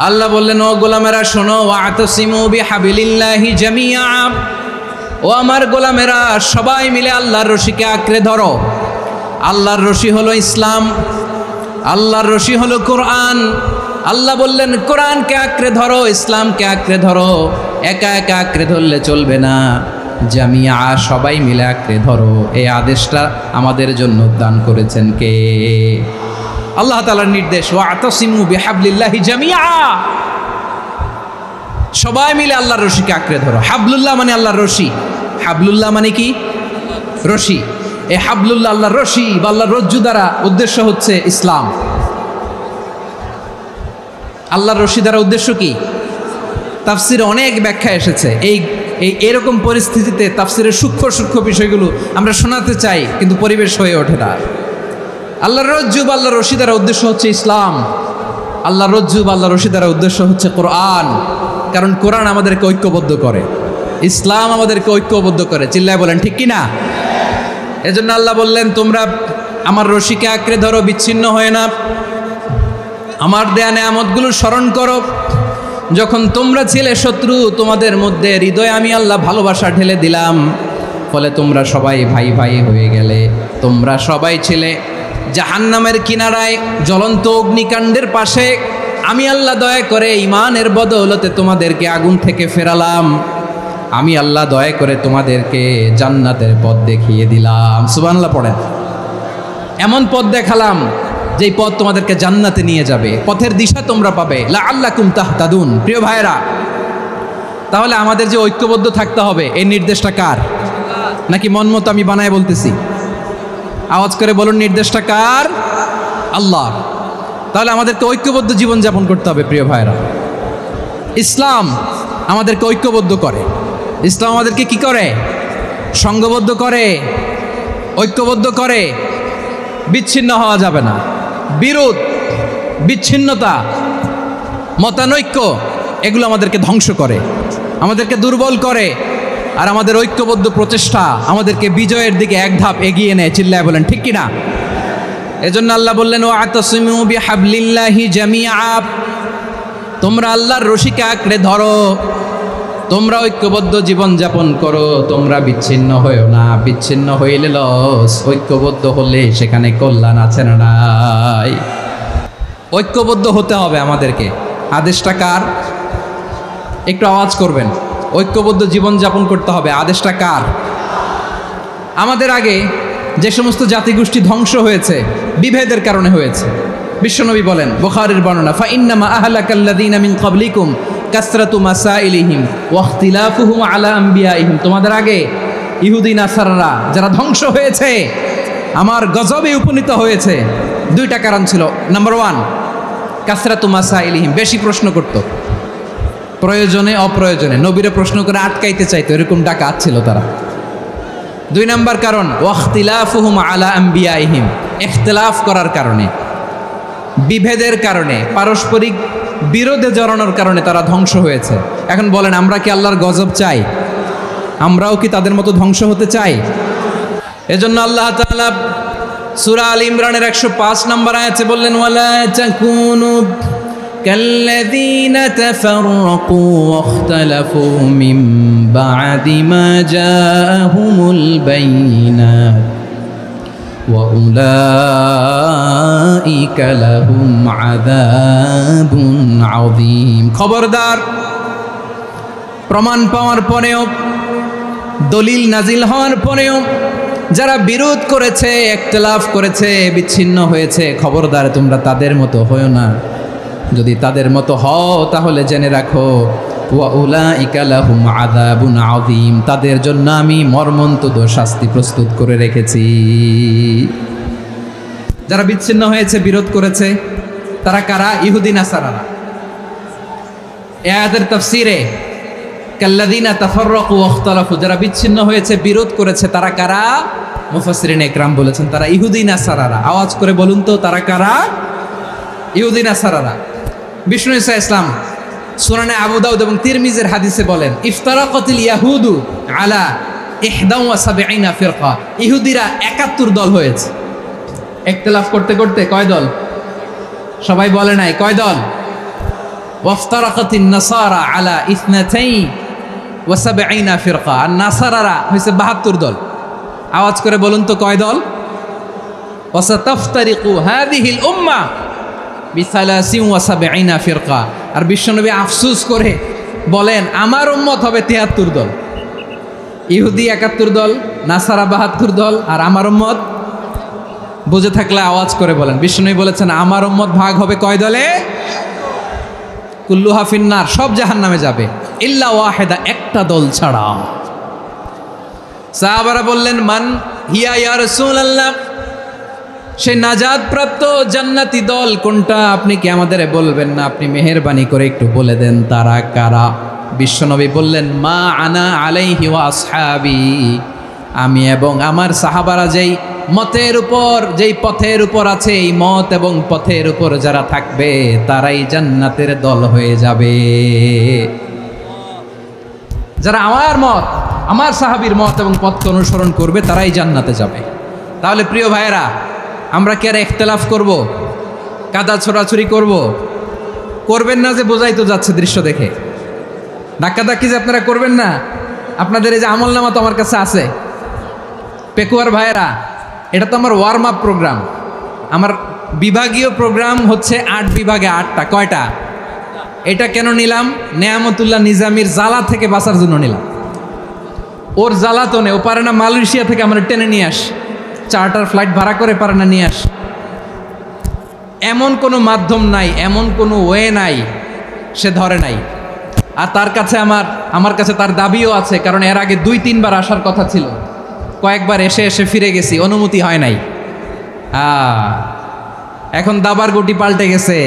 আল্লাহ বললেন, ও গোলামেরা শোনো, ওয়াতাসিমু বিহাবিলিল্লাহি জামিআ, ও আমার গোলামেরা সবাই মিলে আল্লাহর রশিকে আঁকড়ে ধরো। আল্লাহর রশি হলো ইসলাম, আল্লাহর রশি হলো কোরআন। আল্লাহ বললেন কোরআনকে আঁকড়ে ধরো, ইসলামকে আঁকড়ে ধরো। একা একা আঁকড়ে ধরলে চলবে না, জামিয়া সবাই মিলে আঁকড়ে ধরো। এই আদেশটা আমাদের জন্য দান করেছেন কে? আল্লাহ তাআলার নির্দেশ, ওয়াতাসিমু বিহাবলিল্লাহি জামিআ, সবাই মিলে আল্লাহর রশিকে আঁকড়ে ধরো। হাবলুল্লাহ মানে আল্লাহর রশি, হাবলুল্লাহ মানে কি? রশি। এই হাবলুল্লাহ আল্লাহর রশি বা আল্লাহর রজ্জু দ্বারা উদ্দেশ্য হচ্ছে ইসলাম। আল্লাহর রশি দ্বারা উদ্দেশ্য কি? তাফসিরে অনেক ব্যাখ্যা এসেছে। এরকম পরিস্থিতিতে তাফসিরের সূক্ষ্ম সূক্ষ্ম বিষয়গুলো আমরা শোনাতে চাই, কিন্তু পরিবেশ হয়ে ওঠে না। আল্লাহর রজ্জু বা আল্লাহর রশি দ্বারা উদ্দেশ্য হচ্ছে ইসলাম। আল্লাহর রজ্জু বা আল্লাহর রশি দ্বারা উদ্দেশ্য হচ্ছে কোরআন, কারণ কোরআন আমাদেরকে ঐক্যবদ্ধ করে, ইসলাম আমাদেরকে ঐক্যবদ্ধ করে। চিল্লায় বলেন ঠিক কিনা? এজন্য আল্লাহ বললেন, তোমরা আমার রশিকে আঁকড়ে ধরো, বিচ্ছিন্ন হয়ে না। আমার দেয়া নেয়ামতগুলো স্মরণ করো। যখন তোমরা ছিলে শত্রু, তোমাদের মধ্যে হৃদয়ে আমি আল্লাহ ভালোবাসা ঢেলে দিলাম, ফলে তোমরা সবাই ভাই ভাই হয়ে গেলে। তোমরা সবাই ছিলে জাহান্নামের কিনারায়, জ্বলন্ত অগ্নিকাণ্ডের পাশে। আমি আল্লাহ দয়া করে ঈমানের বদৌলতে তোমাদেরকে আগুন থেকে ফেরালাম। আমি আল্লাহ দয়া করে তোমাদেরকে জান্নাতের পথ দেখিয়ে দিলাম। সুবহানাল্লাহ পড়েন। এমন পথ দেখালাম যেই পথ তোমাদেরকে জান্নাতে নিয়ে যাবে, পথের দিশা তোমরা পাবে। লাআল্লাকুম তাহতাদুন। প্রিয় ভাইরা, তাহলে আমাদের যে ঐক্যবদ্ধ থাকতে হবে, এই নির্দেশটা কার? নাকি মন মতো আমি বানায় বলতেছি? আওয়াজ করে বলুন, নির্দেশটা কার? আল্লাহ। তাহলে আমাদেরকে ঐক্যবদ্ধ জীবনযাপন করতে হবে। প্রিয় ভাইরা, ইসলাম আমাদেরকে ঐক্যবদ্ধ করে। ইসলাম আমাদেরকে কি করে? সংঘবদ্ধ করে, ঐক্যবদ্ধ করে। বিচ্ছিন্ন হওয়া যাবে না। বিরোধ, বিচ্ছিন্নতা, মতানৈক্য, এগুলো আমাদেরকে ধ্বংস করে, আমাদেরকে দুর্বল করে। আর আমাদের ঐক্যবদ্ধ প্রচেষ্টা আমাদেরকে বিজয়ের দিকে এক ধাপ এগিয়ে নেয়। চিল্লায় বলেন ঠিক কিনা? এজন্য আল্লাহ বললেন, ওয়াতাসিমু বিহাবলিল্লাহি জামিআ, তোমরা আল্লাহর রশিকে আঁকড়ে ধরো, তোমরা ঐক্যবদ্ধ জীবন যাপন করো, তোমরা বিচ্ছিন্ন হয়েও না। বিচ্ছিন্ন হইলে লস, ঐক্যবদ্ধ হলে সেখানে কল্যাণ আছে না নাই? ঐক্যবদ্ধ হতে হবে আমাদেরকে। আদেশটা কার? একটু আওয়াজ করবেন। ঐক্যবদ্ধ জীবন যাপন করতে হবে। আদেশটা কার? আমাদের আগে যে সমস্ত জাতিগোষ্ঠী ধ্বংস হয়েছে, বিভেদের কারণে হয়েছে। বিশ্বনবী বলেন, বুখারীর বর্ণনা, ফাইন্নামা আহলাকাল্লাযীনা মিন ক্বাবলিকুম কাসরাতু মাসাইলিহিম ওয়া ইখতিলাফুহুম আলা আমবিয়াইহিম। তোমাদের আগে ইহুদি নাসারারা যারা ধ্বংস হয়েছে, আমার গজবে উপনীত হয়েছে, দুইটা কারণ ছিল। নাম্বার 1, কাসরাতু মাসাইলিহিম, বেশি প্রশ্ন করত, প্রয়োজনে অপ্রয়োজনে নবীরে প্রশ্ন করে আটকাইতে চাইতো, এরকম ডাকাত ছিল তারা। 2 নাম্বার কারণ, ওয়া ইখতিলাফুহুম আলা আমবিয়াইহিম, ইখতিলাফ করার কারণে, বিভেদের কারণে, পারস্পরিক বিরোধে জড়ানোর কারণে তারা ধ্বংস হয়েছে। এখন বলেন, আমরা কি আল্লাহর গজব চাই? আমরাও কি তাদের মতো ধ্বংস হতে চাই? এজন্য আল্লাহ তাআলা সূরা আল ইমরানের 105 নম্বর আয়াতে বললেন, ওয়ালা তাকুনু কাল্লাযীনা তাফাররাকু ওয়াখতালাফু মিন বা'দি মা জাআহুমুল বাইয়িনাত ওয়া উলাইকা লাহুম আযাবুন আযীম। খবরদার, প্রমাণ পাওয়ার পরেও, দলিল নাজিল হওয়ার পরেও যারা বিরোধ করেছে, ইখতিলাফ করেছে, বিচ্ছিন্ন হয়েছে, খবরদার তোমরা তাদের মতো হয়ো না। যদি তাদের মতো হও তাহলে জেনে রাখো, ওয়া উলাইকা লাহুম আযাবুন আযীম, তাদের জন্য আমি মর্মন্তুদ শাস্তি প্রস্তুত করে রেখেছি। যারা বিচ্ছিন্ন হয়েছে, বিরোধ করেছে, তারা কারা? ইহুদি নাসারারা। এই আয়াতের তাফসীরে কাল্লাযীনা তাফাররাকু ওয়াখতালাফু, যারা বিচ্ছিন্ন হয়েছে, বিরোধ করেছে, তারা কারা? মুফাসসিরিন ইকরাম বলেছেন তারা ইহুদি নাসারারা। আওয়াজ করে বলুন তো, তারা কারা? ইহুদি নাসারারা। বিষ্ণু ঈসা ইসলাম সুনানে আবু দাউদ এবং তিরমিজির হাদিসে বলেন, ইফতারাকাতিল ইয়াহুদু আলা 71 ফিরকা, ইহুদিরা 71 দল হয়েছে। ইখতিলাফ করতে করতে কয় দল? সবাই বলে নাই, কয় দল? ওয়াফতারাকাতিন নাসারা আলা ইসনাতাইন ওয়া সাবঈনা ফিরকা। আর নাসারারা হইছে ৭২ দল। আওয়াজ করে বলুন তো কয় দল? ওয়া সাতাফতারিকু হাযিহিল উম্মাহ বিসালাসিন ওয়া সাবঈনা ফিরকা। আর বিশ্বনবী আফসোস করে বলেন আমার উম্মত হবে ৭৩ দল। ইহুদি ৭১ দল, নাসারা ৭২ দল, আর আমার উম্মত বুঝে থাকলে আওয়াজ করে বলেন। বিষ্ণু বলেছেন আমার উম্মত ভাগ হবে কয় দলে? কুল্লুহা ফিন্নার, সব জাহান্নামে যাবে, ইল্লা ওয়াহিদা, একটা দল ছাড়া। সাহাবারা বললেন মান হিয়া ইয়া রাসূলুল্লাহ, সে নাজাত প্রাপ্ত জান্নাতি দল কোনটা? আপনি কি আমাদের বলবেন না? আপনি মেহেরবানি করে একটু বলে দেন তারা কারা। বিশ্বনবী বললেন মা আনা আলাইহি ওয়া আসহাবি, আমি এবং আমার সাহাবারা যেই মতের উপর, যেই পথের উপর আছে, এই মত এবং পথের উপর যারা থাকবে তারাই জান্নাতের দল হয়ে যাবে। যারা আমার মত, আমার সাহাবীর মত এবং পথকে অনুসরণ করবে তারাই জান্নাতে যাবে। তাহলে প্রিয় ভাইয়েরা, আমরা কি আর ইখতিলাফ করব, কাদা ছোড়াছুরি করব? করবেন না যে বোঝাই তো যাচ্ছে দৃশ্য দেখে। ধাক্কাধাক্কি যে আপনারা করবেন না। আপনাদের এই যে আমলনামা তো আমার কাছে আছে। পেকুয়ার ভাইয়েরা, এটা তো আমার ওয়ার্ম আপ প্রোগ্রাম। আমার বিভাগীয় প্রোগ্রাম হচ্ছে ৮ বিভাগে ৮টা। কয়টা? এটা কেন নিলাম? নেয়ামতুল্লাহ নিজামীর জ্বালা থেকে বাঁচার জন্য নিলাম। ওর জ্বালাতনে ও পারে না মালয়েশিয়া থেকে আমরা টেনে নিয়ে আস, চার্টার ফ্লাইট ভাড়া করে পারে না নিয়ে আস। এমন কোনো মাধ্যম নাই, এমন কোনো ওয়ে নাই সে ধরে নাই। আর তার কাছে আমার কাছে তার দাবিও আছে, কারণ এর আগে ২-৩ বার আসার কথা ছিল। কয়েকবার এসে এসে ফিরে গেছি, অনুমতি হয় নাই। এখন দাবার গুটি পাল্টে গেছে,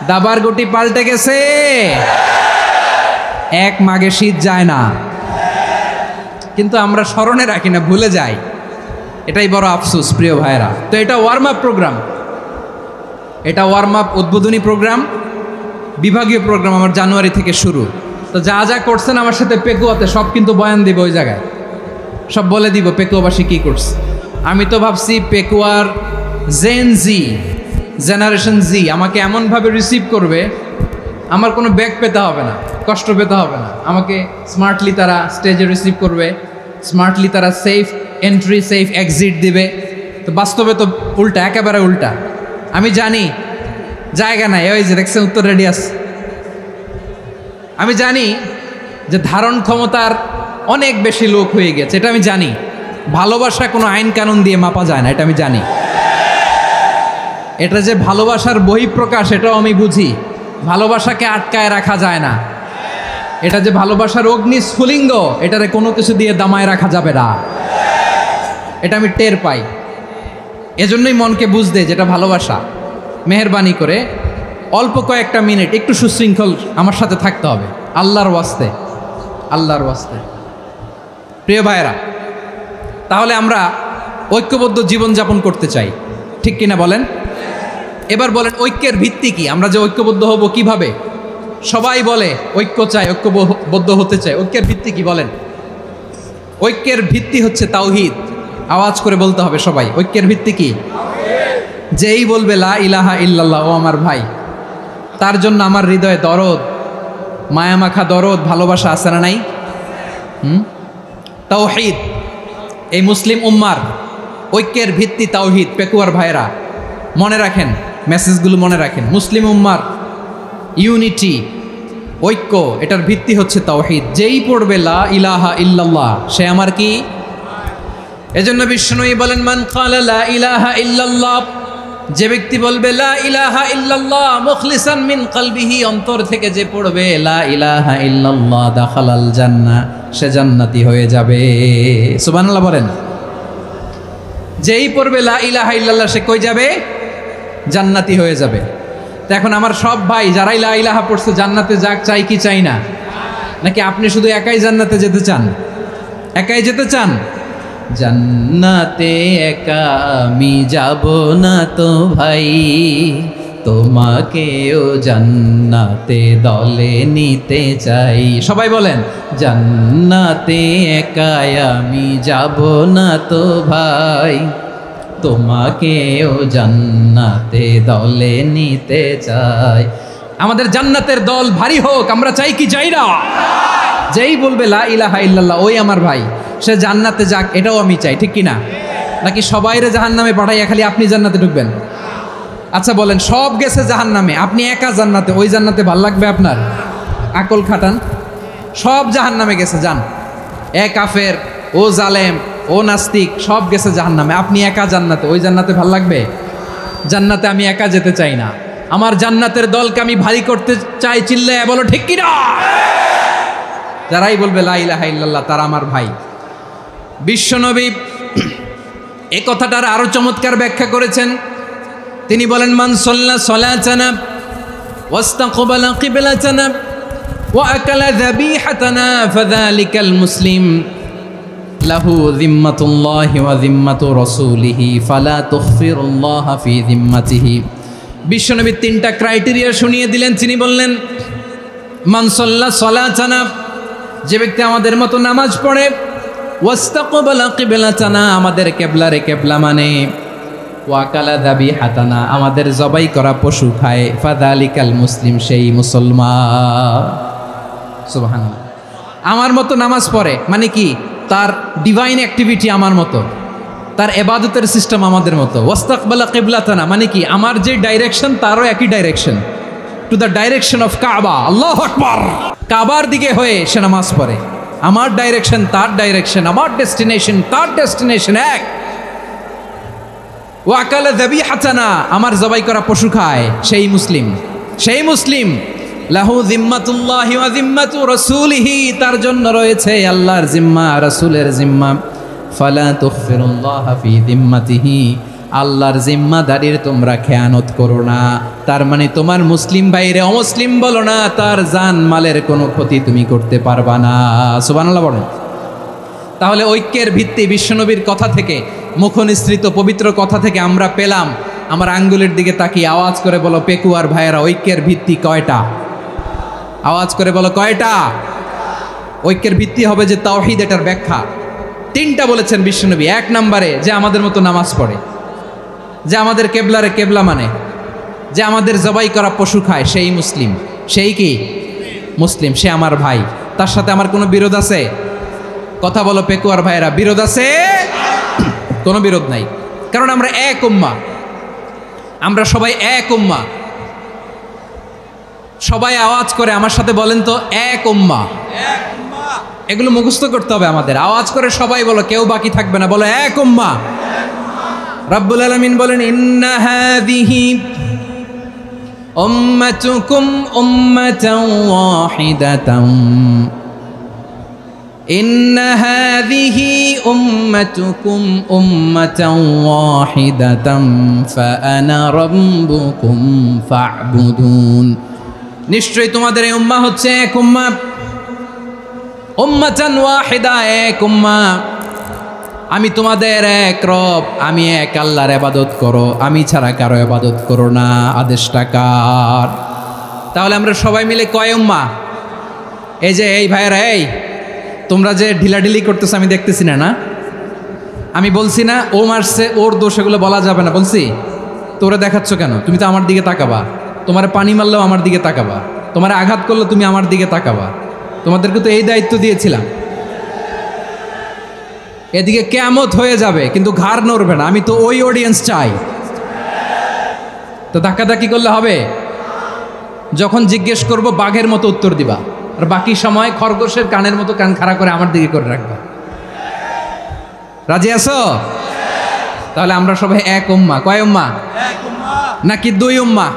দাবার গুটি পাল্টে গেছে। এক মাঘে শীত যায় না, কিন্তু আমরা স্মরণে রাখি না, ভুলে যাই। এটাই বড় আফসোস প্রিয় ভাইরা। তো এটা ওয়ার্ম আপ প্রোগ্রাম, এটা ওয়ার্ম আপ উদ্বোধনী প্রোগ্রাম, বিভাগীয় প্রোগ্রাম আমার জানুয়ারি থেকে শুরু। তো যা যা করছেন আমার সাথে পেকুয়াতে সব কিন্তু বয়ান দিব, ওই জায়গায় সব বলে দিব পেকুয়াবাসী কি করছে। আমি তো ভাবছি পেকুয়ার জেনারেশন জি আমাকে এমনভাবে রিসিভ করবে, আমার কোনো ব্যাক পেতে হবে না, কষ্ট পেতে হবে না। আমাকে স্মার্টলি তারা স্টেজে রিসিভ করবে, স্মার্টলি তারা সেফ এন্ট্রি সেফ এক্সিট দিবে। তো বাস্তবে তো উল্টা, একেবারে উল্টা। আমি জানি জায়গা নাই, ওই যে দেখছেন উত্তর রেডিয়াস। আমি জানি যে ধারণ ক্ষমতার অনেক বেশি লোক হয়ে গেছে, এটা আমি জানি। ভালোবাসা কোনো আইন কানুন দিয়ে মাপা যায় না, এটা আমি জানি। এটা যে ভালোবাসার বহিঃপ্রকাশ এটাও আমি বুঝি। ভালোবাসাকে আটকায় রাখা যায় না। এটা যে ভালোবাসার অগ্নি স্ফুলিঙ্গ, এটারে কোনো কিছু দিয়ে দামায় রাখা যাবে না, এটা আমি টের পাই। এজন্যই মনকে বুঝতে যেটা ভালোবাসা। মেহেরবানি করে অল্প কয়েকটা মিনিট একটু সুশৃঙ্খল আমার সাথে থাকতে হবে, আল্লাহর ওয়াস্তে, আল্লাহর ওয়াস্তে। প্রিয় ভাইয়েরা, তাহলে আমরা ঐক্যবদ্ধ জীবনযাপন করতে চাই, ঠিক কিনা বলেন? এবার বলেন ঐক্যের ভিত্তি কি? আমরা যে ঐক্যবদ্ধ হব কিভাবে? সবাই বলে ঐক্য চাই, ঐক্যবদ্ধ হতে চাই। ঐক্যের ভিত্তি কি বলেন? ঐক্যের ভিত্তি হচ্ছে তাওহীদ। আওয়াজ করে বলতে হবে সবাই, ঐক্যের ভিত্তি কি? যেই বলবে লা ইলাহা ইল্লাল্লাহ, ও আমার ভাই, তার জন্য আমার হৃদয়ে দরদ, মায়ামাখা দরদ, ভালোবাসা আছে না নাই? তাওহীদ, এই মুসলিম উম্মার ঐক্যের ভিত্তি তাওহীদ। পেকুয়ার ভাইরা মনে রাখেন, মেসেজগুলো মনে রাখেন। মুসলিম উম্মার ইউনিটি, ঐক্য, এটার ভিত্তি হচ্ছে তাওহীদ। যেই পড়বে লা ইলাহা ইল্লাল্লাহ সে আমার কি? এজন্য বিষ্ণুই বলেন মান ক্বালা লা ইলাহা ইল্লাল্লাহ, যে ব্যক্তি বলবে লা ইলাহা ইল্লাল্লাহ মুখলিসান মিন কলবিহি, অন্তর থেকে যে পড়বে লা ইলাহা ইল্লাল্লাহ, দাখালাল জান্নাহ, সে জান্নাতি হয়ে যাবে। সুবহানাল্লাহ বলেন। যেই পড়বে লা ইলাহা ইল্লাল্লাহ সে কই যাবে? জান্নাতি হয়ে যাবে। তো এখন আমার সব ভাই যারাই লা ইলাহা পড়ছে জান্নাতে যাক, চাই কি চাই না? নাকি আপনি শুধু একাই জান্নাতে যেতে চান? একাই যেতে চান? জান্নাতে একা আমি যাব না তো ভাই, তোমাকেও জান্নাতে দলে নিতে চাই। সবাই বলেন জান্নাতে একা আমি যাব না তো ভাই, তোমাকেও জান্নাতে দলে নিতে চাই। আমাদের জান্নাতের দল ভারী হোক, আমরা চাই কি চাই না? যেই বলবে লা ইলাহা ইল্লাল্লাহ ওই আমার ভাই, সে জান্নাতে যাক, এটাও আমি চাই, ঠিক কি না? নাকি সবাইরে জাহান্নামে পাঠাইয়া খালি আপনি জান্নাতে ঢুকবেন? আচ্ছা বলেন, সব গেছে জাহান্নামে, আপনি একা জান্নাতে, ওই জান্নাতে ভাল লাগবে আপনার? আকল খাটান। সব জাহান্নামে গেছে, যান। এ কাফের, ও জালেম, ও নাস্তিক, সব গেছে জাহান্নামে, আপনি একা জান্নাতে, ওই জান্নাতে ভাল লাগবে? জান্নাতে আমি একা যেতে চাই না, আমার জান্নাতের দলকে আমি ভারী করতে চাই। চিল্লায় বলো ঠিক কি না? যারাই বলবে লা ইলাহা ইল্লাল্লাহ তারা আমার ভাই। বিশ্বনবী এই কথাটার আরো চমৎকার ব্যাখ্যা করেছেন। তিনি বলেন, মান সাল্লা সালাতানা ওয়াস্তাকবালা কিবলাতানা ওয়া আকালা যাবিহাতানা ফাযালিকাল মুসলিম লাহু যিম্মাতুল্লাহি ওয়া যিম্মাতু রাসূলিহি ফালা তুখফিরুল্লাহা ফি যিম্মাতিহি। বিশ্বনবী তিনটা ক্রাইটেরিয়া শুনিয়ে দিলেন। তিনি বললেন, মান সাল্লা সালাতানা, যে ব্যক্তি আমাদের মতো নামাজ পড়ে, ওয়াস্তাকবালা কিবলাতানা, আমাদের কিবলারে কিবলা মানে, ওয়াকালা যাবিহাতানা, আমাদের জবাই করা পশু খায়, ফাযালিকাল মুসলিম, সেই মুসলমান। সুবহানাল্লাহ। আমার মতো নামাজ পড়ে মানে কি? তার ডিভাইন অ্যাক্টিভিটি আমার মতো, তার ইবাদতের সিস্টেম আমাদের মতো। ওয়াস্তাকবালা কিবলাতানা মানে কি? আমার যে ডাইরেকশন তারও একই direction, to the direction of কাবা। আল্লাহু আকবার। কাবার দিকে হয়ে সে নামাজ পড়ে, আমার ডাইরেকশন তার ডাইরেকশন, আমার ডেস্টিনেশন তার ডেস্টিনেশন এক। ওয়াকালা যাবিহাতানা, আমার জবাই করা পশু খায়, সেই মুসলিম, সেই মুসলিম। লাহু যিম্মাতুল্লাহি ওয়া যিম্মাতু রাসূলিহি, তার জন্য রয়েছে আল্লাহর জিম্মা, রাসূলের জিম্মা। ফালা তুখফিরুল্লাহা ফি যিম্মাতিহি, আল্লাহর জিম্মাদারির তোমরা খেয়ানত করো না। তার মানে তোমার মুসলিম ভাইরে অমুসলিম বলো না, তার জান মালের কোনো ক্ষতি তুমি করতে পারবা না। সুবহানাল্লাহ বলেন। তাহলে ঐক্যের ভিত্তি বিশ্বনবীর কথা থেকে, মুখনিসৃত পবিত্র কথা থেকে আমরা পেলাম। আমার আঙ্গুলের দিকে তাকিয়ে আওয়াজ করে বলো পেকুয়ার ভাইয়েরা, ঐক্যের ভিত্তি কয়টা? আওয়াজ করে বলো কয়টা? ঐক্যের ভিত্তি হবে যে তাওহীদ, এটার ব্যাখ্যা তিনটা বলেছেন বিশ্বনবী। এক নম্বরে, যে আমাদের মতো নামাজ পড়ে, যে আমাদের কেবলারে কেবলা মানে, যে আমাদের জবাই করা পশু খায়, সেই মুসলিম। সেই কি মুসলিম? সে আমার ভাই, তার সাথে আমার কোনো বিরোধ আছে? কথা বলো পেকুয়ার ভাইয়েরা, বিরোধ আছে? কোনো বিরোধ নাই, কারণ আমরা এক উম্মাহ, আমরা সবাই এক উম্মাহ। সবাই আওয়াজ করে আমার সাথে বলেন তো, এক উম্মাহ। এগুলো মুখস্থ করতে হবে আমাদের। আওয়াজ করে সবাই বলো, কেউ বাকি থাকবে না, বলো এক উম্মাহ। রাব্বুল আলামিন বলেন, ইন্না হাযিহি উম্মাতুকুম উম্মাতান ওয়াহিদাতান, ইন্না হাযিহি উম্মাতুকুম উম্মাতান ওয়াহিদাতান ফাআনা রাব্বুকুম ফা'বুদুন। নিশ্চয়ই তোমাদের এই উম্মাহ হচ্ছে এক উম্মাহ, উম্মাতান ওয়াহিদা, এক উম্মাহ। আমি তোমাদের এক রব, আমি এক আল্লাহর ইবাদত করো, আমি ছাড়া কারো ইবাদত করো না। আদেশটা কার? তাহলে আমরা সবাই মিলে কয় উম্মাহ? এই যে এই ভাইয়েরা, এই তোমরা যে ঢিলাঢিলি করতেছো আমি দেখতেছি না, না আমি বলছি না ও মারছে ওর দোষ, এগুলো বলা যাবে না বলছি? তোরা দেখাচ্ছ কেন? তুমি তো আমার দিকে তাকাবা। তোমার পানি মারলেও আমার দিকে তাকাবা, তোমার আঘাত করলে তুমি আমার দিকে তাকাবা। তোমাদেরকে তো এই দায়িত্ব দিয়েছিলাম। এদিকে কিয়ামত হয়ে যাবে কিন্তু ঘাড় নড়বে না, আমি তো ওই অডিয়েন্স চাই। তো ধাক্কাধাক্কি করলে হবে? যখন জিজ্ঞেস করব বাঘের মতো উত্তর দিবা, আর বাকি সময় খরগোশের কানের মতো কান খাড়া করে আমার দিকে করে রাখবা। রাজি আছো? তাহলে আমরা সবাই এক উম্মাহ। কয় উম্মাহ? নাকি দুই উম্মাহ?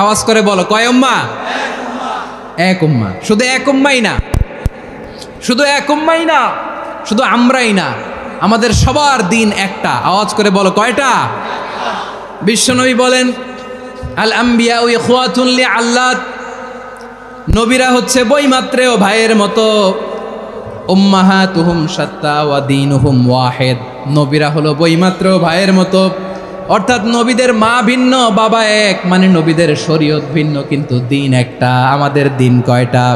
আওয়াজ করে বলো, কয় উম্মাহ? এক উম্মাহ। শুধু এক উম্মাই না, শুধু এক উম্মাই না, শুধু আমরাই না, আমাদের সবার দিন একটা। আওয়াজ করে বলো কয়টা? বিশ্বনবী বলেন, আল আম্বিয়া ইখওয়াতুন লিআল্লাত, নবীরা হচ্ছে বইমাত্রেও ভাইয়ের মতো। উম্মাহাতুহুম শাত্তা ওয়া দীনুহুম ওয়াহিদ, নবীরা হলো বইমাত্রেও ভাইয়ের মতো। অর্থাৎ নবীদের মা ভিন্ন, বাবা এক, মানে নবীদের শরীয়ত ভিন্ন কিন্তু দিন একটা। আমাদের দিন কয়টা?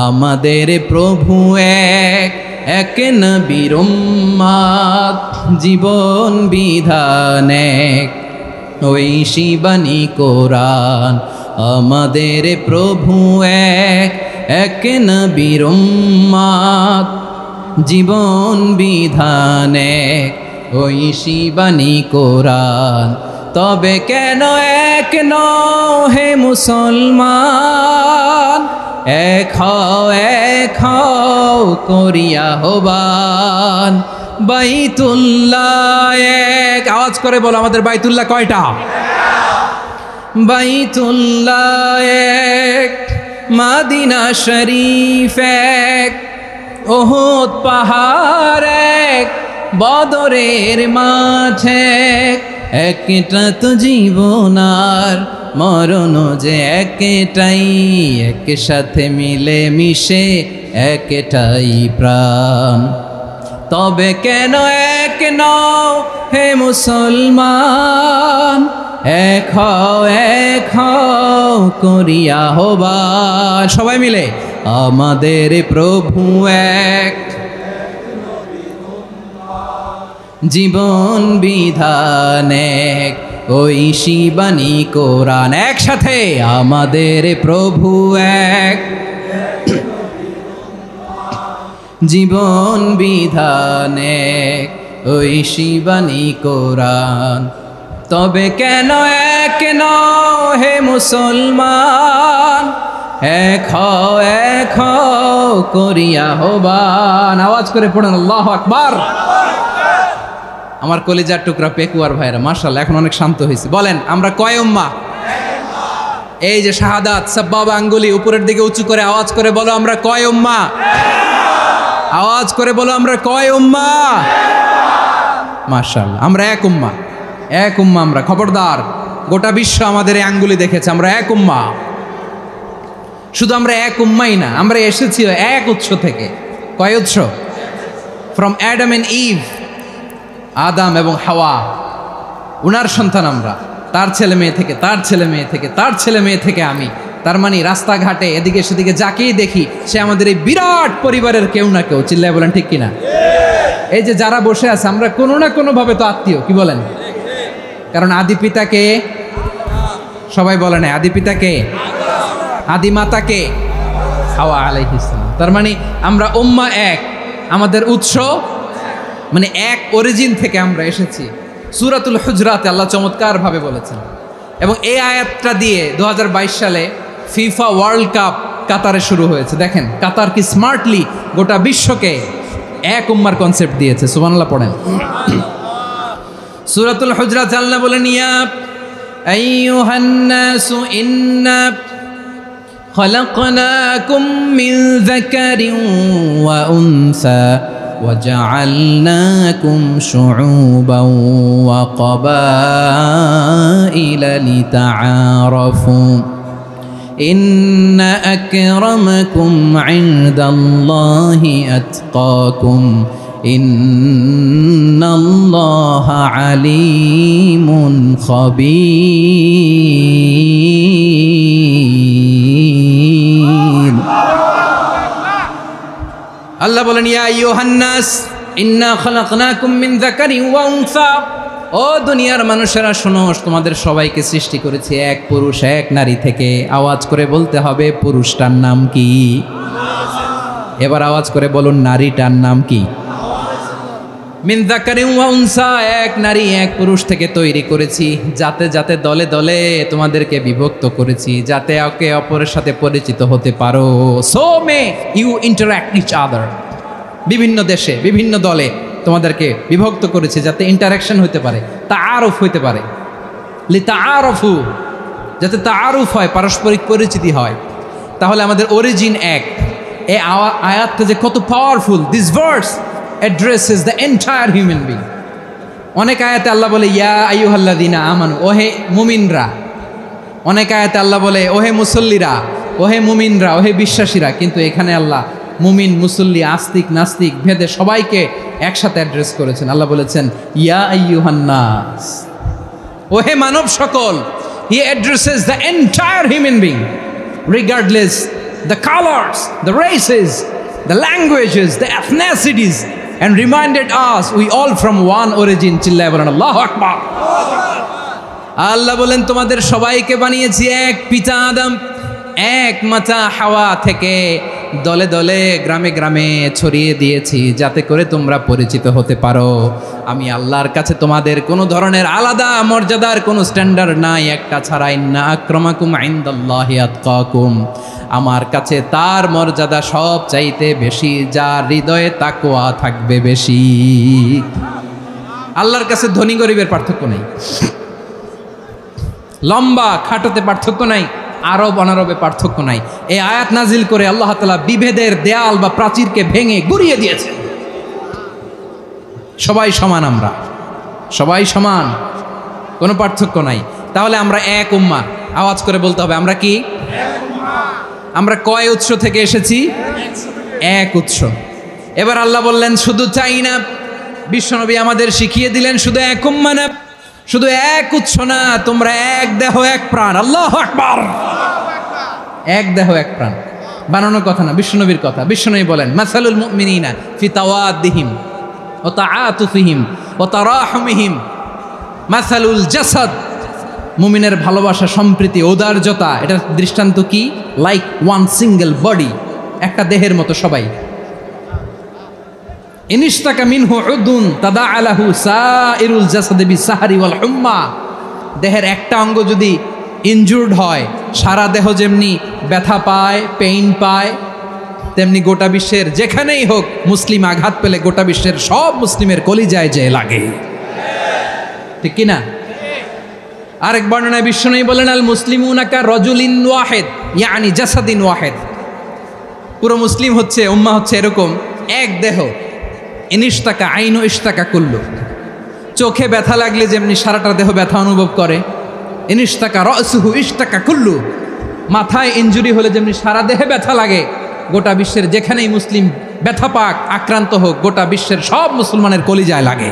আমাদের প্রভু এক, এক নবীর উম্মত জীবন বিধানে ঐশী বাণী কোরআন আমাদের প্রভু এক নবীর উম্মত জীবন বিধানে ঐশী বাণী কোরআন তবে কেন এক নও হে মুসলমান এক হও করিয়া হবান বাইতুল্লাহ এক আওয়াজ করে বলো আমাদের বাইতুল্লাহ কয়টা বাইতুল্লাহ এক মদিনা শরীফ এক উহুদ পাহাড় এক বদরের মাঠে একটা তো জীবন আর মরণ যে একটাই একসাথে মিলে মিশে একটাই প্রাণ তবে কেন এক নও হে মুসলমান এক হও করিয়া হবান সবাই মিলে আমাদের প্রভু এক জীবন বিধান এক ঐশী বাণী কোরআন একসাথে আমাদের প্রভু এক জীবন বিধান এক ঐশী বাণী কোরআন তবে কেন এক নও হে মুসলমান এক হও করিয়া হবান আওয়াজ করে পড়েন আল্লাহু আকবার আমার কলিজার টুকরা পেকুয়ার ভাইরা মাশাআল্লাহ এখন অনেক শান্ত হয়েছে বলেন আমরা কয় উম্মাহ এই যে শাহাদাত সাব্বাবা আঙ্গুলি উপরের দিকে উঁচু করে আওয়াজ করে বলো আমরা কয় উম্মাহ আওয়াজ করে বলো আমরা কয় উম্মাহ মাশাআল্লাহ আমরা এক উম্মাহ আমরা খবরদার গোটা বিশ্ব আমাদের এই আঙ্গুলি দেখেছে আমরা এক উম্মাহ শুধু আমরা এক উম্মাই না আমরা এসেছি এক উৎস থেকে কয় উৎস ফ্রম অ্যাডাম এন্ড ইভ আদাম এবং হাওয়া উনার সন্তান আমরা তার ছেলে মেয়ে থেকে তার ছেলে মেয়ে থেকে তার ছেলে মেয়ে থেকে আমি তার মানে রাস্তাঘাটে এদিকে সেদিকে যাকেই দেখি সে আমাদের এই বিরাট পরিবারের কেউ না কেউ চিল্লায় বলেন ঠিক কিনা এই যে যারা বসে আছে আমরা কোনো না কোনো ভাবে তো আত্মীয় কি বলেন কারণ আদি পিতাকে সবাই বলে না আদি পিতাকে আদি মাতাকে হাওয়া আলাইহিস সালাম তার মানে আমরা উম্মাহ এক আমাদের উৎস মানে এক অরিজিন থেকে আমরা এসেছি সূরাতুল হুজরাতে আল্লাহ চমৎকার ভাবে বলেছেন এবং এই আয়াতটা দিয়ে 2022 সালে ফিফা ওয়ার্ল্ড কাপ কাতারে শুরু হয়েছে দেখেন কাতার কি স্মার্টলি গোটা বিশ্বকে এক উম্মার কনসেপ্ট দিয়েছে সুবহানাল্লাহ পড়েন সূরাতুল হুজরাত আল্লাহ বলেন ইয়া আইয়ুহান নাসু ইন্না খলাকনাকুম মিন যাকারিন ওয়া উনসা وجعلناكم شعوبا وقبائل لتعارفوا إن أكرمكم عند الله أتقاكم إن الله عليم خبير আল্লাহ বলেন ইয়া আইয়ুহান নাস ইন্না খলাকনাকুম মিন যাকারিন ওয়া উনসা ও দুনিয়ার মানুষেরা শোনো তোমাদের সবাইকে সৃষ্টি করেছি এক পুরুষ এক নারী থেকে আওয়াজ করে বলতে হবে পুরুষটার নাম কি এবার আওয়াজ করে বলুন নারীটার নাম কি মিন যাকারিন ওয়া উনসা এক নারী এক পুরুষ থেকে তৈরি করেছি যাতে যাতে দলে দলে তোমাদেরকে বিভক্ত করেছি যাতে একে অপরের সাথে পরিচিত হতে পারো so may you interact each other বিভিন্ন দেশে বিভিন্ন দলে তোমাদেরকে বিভক্ত করেছি যাতে ইন্টারাকশন হতে পারে তাআরুফ হতে পারে লিতাআরফু যাতে তাআরুফ হয় পারস্পরিক পরিচিতি হয় তাহলে আমাদের অরিজিন এক এই আয়াতটা যে কত powerful this verse addresses the entire human being অনেক আয়াতে আল্লাহ বলে ইয়া আইয়ুহাল্লাযীনা আমানু ওহে মুমিনরা অনেক আয়াতে আল্লাহ বলে ওহে মুসল্লিরা ওহে মুমিনরা ওহে বিশ্বাসীরা কিন্তু এখানে আল্লাহ মুমিন মুসল্লি আস্তিক নাস্তিক ভেদে সবাইকে একসাথে অ্যাড্রেস করেছেন আল্লাহ বলেছেন ইয়া আইয়ুহান নাস ওহে মানব সকল he addresses the entire human being regardless the colors the races the languages, the ethnicities, and reminded us we all from one origin. চিল্লায় বলেন আল্লাহু আকবার। আল্লাহ বলেন তোমাদের সবাইকে বানিয়েছি এক পিতা আদম, এক মাতা হাওয়া থেকে, দলে দলে গ্রামে গ্রামে ছড়িয়ে দিয়েছি যাতে করে তোমরা পরিচিত হতে পারো। আমি আল্লাহর কাছে তোমাদের কোনো ধরনের আলাদা মর্যাদার কোনো স্ট্যান্ডার্ড নাই একটা ছাড়া। ইন্না আক্রামাকুম ইনদাল্লাহি আতকাকুম, আমার কাছে তার মর্যাদা সব চাইতে বেশি যার হৃদয়ে তাকওয়া থাকবে বেশি। আল্লাহর কাছে ধনী গরিবের পার্থক্য নেই, লম্বা খাটোতে পার্থক্য নাই, আরব অনারবে পার্থক্য নাই। এই আয়াত নাজিল করে আল্লাহ তাআলা বিভেদের দেয়াল বা প্রাচীরকে ভেঙে গুড়িয়ে দিয়েছে। সবাই সমান, আমরা সবাই সমান, কোনো পার্থক্য নাই। তাহলে আমরা এক উম্মাহ। আওয়াজ করে বলতে হবে আমরা কি? আমরা কয় উৎস থেকে এসেছি? এক উৎস। এবার আল্লাহ বললেন শুধু চাই না, বিশ্বনবী আমাদের শিখিয়ে দিলেন শুধু এক উম্মাহ না, শুধু এক উৎস না, তোমরা এক দেহ এক প্রাণ। আল্লাহু আকবার। এক দেহ এক প্রাণ বানানোর কথা না, বিশ্বনবীর কথা। বিশ্বনবী বলেন মাসালুল মুমিনিনা ফি তাওয়াদ্দিহিম ওয়া তাআতুফিহিম ওয়া তারাহুমিহিম মাসালুল জাসাদ। মুমিনের ভালোবাসা, সম্প্রীতি, ঔদার্যতা, এটা দৃষ্টান্ত কি? লাইক ওয়ান সিঙ্গেল বডি, একটা দেহের মতো সবাই। ইনিশতাকা মিনহু উদুন তাদাআলাহু সাইরুল জাসাদি বিসাহরি ওয়াল হুম্মা। দেহের একটা অঙ্গ যদি ইনজুর্ড হয়, সারা দেহ যেমনি ব্যথা পায়, পেইন পায়, তেমনি গোটা বিশ্বের যেখানেই হোক মুসলিম আঘাত পেলে গোটা বিশ্বের সব মুসলিমের কলিজায় যে লাগে, ঠিক কিনা? আরেক বর্ণনায় বিশ্বনবী বলেন আল মুসলিমুনা কা রাজুলিন ওয়াহিদ ইয়ানি জাসাদিন ওয়াহিদ। পুরো মুসলিম হচ্ছে, উম্মাহ হচ্ছে এরকম এক দেহ। ইনিশতাকা আইনু ইশতাকা কুল্লু। চোখে ব্যথা লাগলে যেমনি সারাটা দেহ ব্যথা অনুভব করে, ইনিশতাকা রাসুহু ইশতাকা কুল্লু। মাথায় ইনজুরি হলে যেমনি সারা দেহে ব্যথা লাগে, গোটা বিশ্বের যেখানেই মুসলিম ব্যথা পাক, আক্রান্ত হোক, গোটা বিশ্বের সব মুসলমানের কলিজায় লাগে,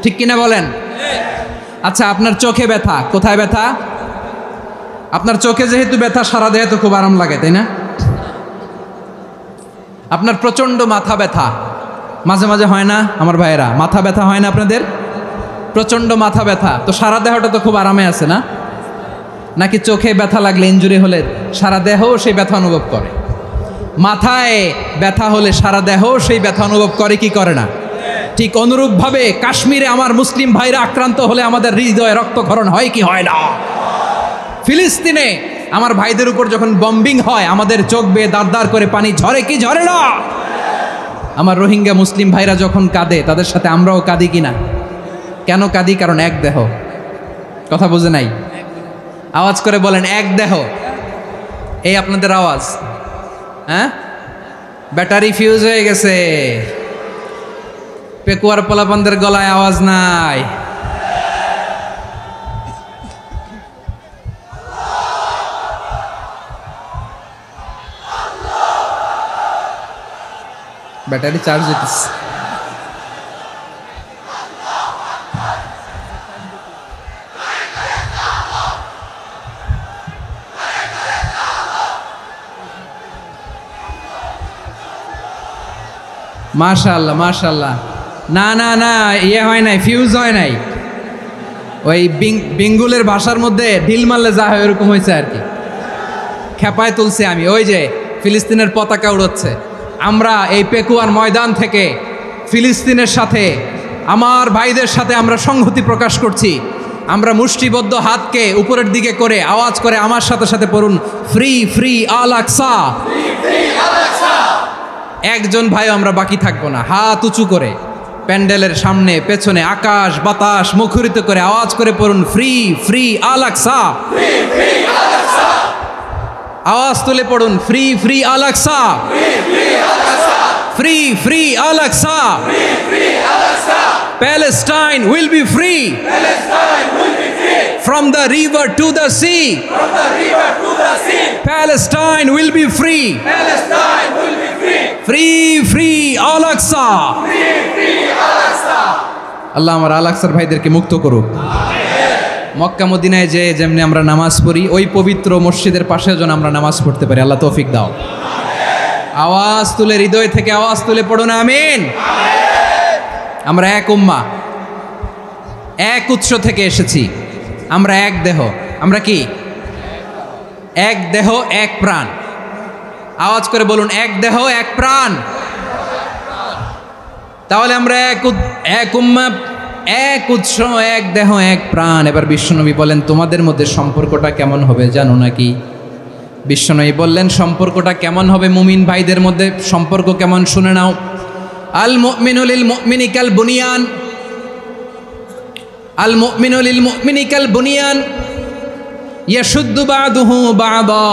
ঠিক কিনা বলেন? আচ্ছা, আপনার চোখে ব্যথা, কোথায় ব্যথা? আপনার চোখে যেহেতু ব্যথা, সারা দেহে তো খুব আরাম লাগে, তাই না? আপনার প্রচণ্ড মাথা ব্যথা মাঝে মাঝে হয় না আমার ভাইয়েরা? মাথা ব্যথা হয় না আপনাদের? প্রচণ্ড মাথা ব্যথা, তো সারা দেহটা তো খুব আরামে আছে না? নাকি চোখে ব্যথা লাগলে, ইনজুরি হলে সারা দেহ সেই ব্যথা অনুভব করে? মাথায় ব্যথা হলে সারা দেহ সেই ব্যথা অনুভব করে কি করে না? ঠিক অনুরূপভাবে কাশ্মীরে আমার মুসলিম ভাইরা আক্রান্ত হলে আমাদের হৃদয়ে রক্তক্ষরণ হয় কি হয় না? ফিলিস্তিনে আমার ভাইদের উপর যখন বম্বিং হয়, আমাদের চোখ বেয়ে দাঁড় দাঁড় করে পানি ঝরে কি ঝরে না? আমার রোহিঙ্গা মুসলিম ভাইরা যখন কাঁদে, তাদের সাথে আমরাও কাঁদি কিনা? কেন কাঁদি? কারণ এক দেহ। কথা বুঝে নাই? আওয়াজ করে বলেন এক দেহ। এই আপনাদের আওয়াজ, হ্যাঁ? ব্যাটারি ফিউজ হয়ে গেছে, পেকুয়ার পোলাপানদের গলায় আওয়াজ নাই। ব্যাটারি চার্জ হইতেছে। মাশাআল্লাহ মাশাআল্লাহ। না না না, ইয়ে হয় নাই, ফিউজ হয় নাই। ওই বেঙ্গুলের ভাষার মধ্যে ঢিল মারলে যা হয় ওরকম হয়েছে আর কি। খেপায় তুলছে আমি। ওই যে ফিলিস্তিনের পতাকা উড়োচ্ছে, আমরা এই পেকুয়ার ময়দান থেকে ফিলিস্তিনের সাথে, আমার ভাইদের সাথে আমরা সংহতি প্রকাশ করছি। আমরা মুষ্টিবদ্ধ হাতকে উপরের দিকে করে আওয়াজ করে আমার সাথে সাথে পড়ুন, ফ্রি ফ্রি আল আকসা। একজন ভাই আমরা বাকি থাকবো না, হাত উঁচু করে প্যান্ডেলের সামনে পেছনে আকাশ বাতাস মুখরিত করে আওয়াজ করে পড়ুন, ফ্রি ফ্রি আল আকসা। আওয়াজ তুলে পড়ুন, free free Al Aqsa, free free Al Aqsa. Palestine will be free from the river to the sea. Palestine will be free. Free free Al Aqsa. আল্লাহ আমার আল আকসার ভাইদেরকে মুক্ত করুক। মক্কা মদিনায় যে যেমনি আমরা নামাজ পড়ি, ওই পবিত্র মসজিদের পাশে যেন আমরা নামাজ পড়তে পারি। আল্লাহ তৌফিক দাও। আওয়াজ তুলে, হৃদয় থেকে আওয়াজ তুলে পড়ুন আমিন। আমরা এক উম্মাহ, এক উৎস থেকে এসেছি, আমরা এক দেহ। আমরা কি? এক দেহ এক প্রাণ। আওয়াজ করে বলুন, এক দেহ এক প্রাণ। তাহলে আমরা এক উম্মাহ, এক উৎস, এক দেহ এক প্রাণ। এবার বিশ্বনবী বলেন, তোমাদের মধ্যে সম্পর্কটা কেমন হবে জানো নাকি? বিশ্বনবী বললেন, সম্পর্কটা কেমন হবে মুমিন ভাইদের মধ্যে, সম্পর্ক কেমন শুনে নাও। আল মুমিনু লিল মুমিনি কাল বুনিয়ান, আল মুমিনু লিল মুমিনি কাল বুনিয়ান ইয়াশুদ্দু বাদুহু বাদা।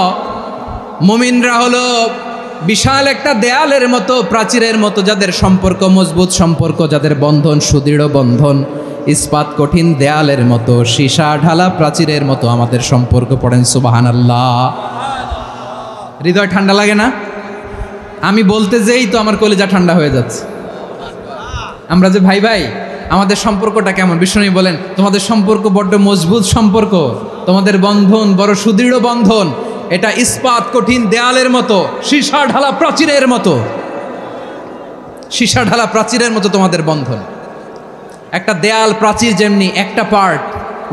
মুমিনরা হলো বিশাল একটা দেয়ালের মতো, প্রাচীরের মতো, যাদের সম্পর্ক মজবুত সম্পর্ক, যাদের বন্ধন সুদৃঢ় বন্ধন, ইস্পাত কঠিন দেয়ালের মতো, সীসা ঢালা প্রাচীরের মতো আমাদের সম্পর্ক। পড়েন সুবহানাল্লাহ। হৃদয় ঠান্ডা লাগে না? আমি বলতে যেই তো আমার কলিজা ঠান্ডা হয়ে যাচ্ছে। আমরা যে ভাই ভাই, আমাদের সম্পর্কটা কেমন? বিষ্ণু বলেন, তোমাদের সম্পর্ক বড্ড মজবুত সম্পর্ক, তোমাদের বন্ধন বড় সুদৃঢ় বন্ধন, এটা ইস্পাত কঠিন দেয়ালের মতো, সীসা ঢালা প্রাচীরের মতো, সীসা ঢালা প্রাচীরের মতো তোমাদের বন্ধন। একটা দেয়াল প্রাচীর যেমনি একটা part,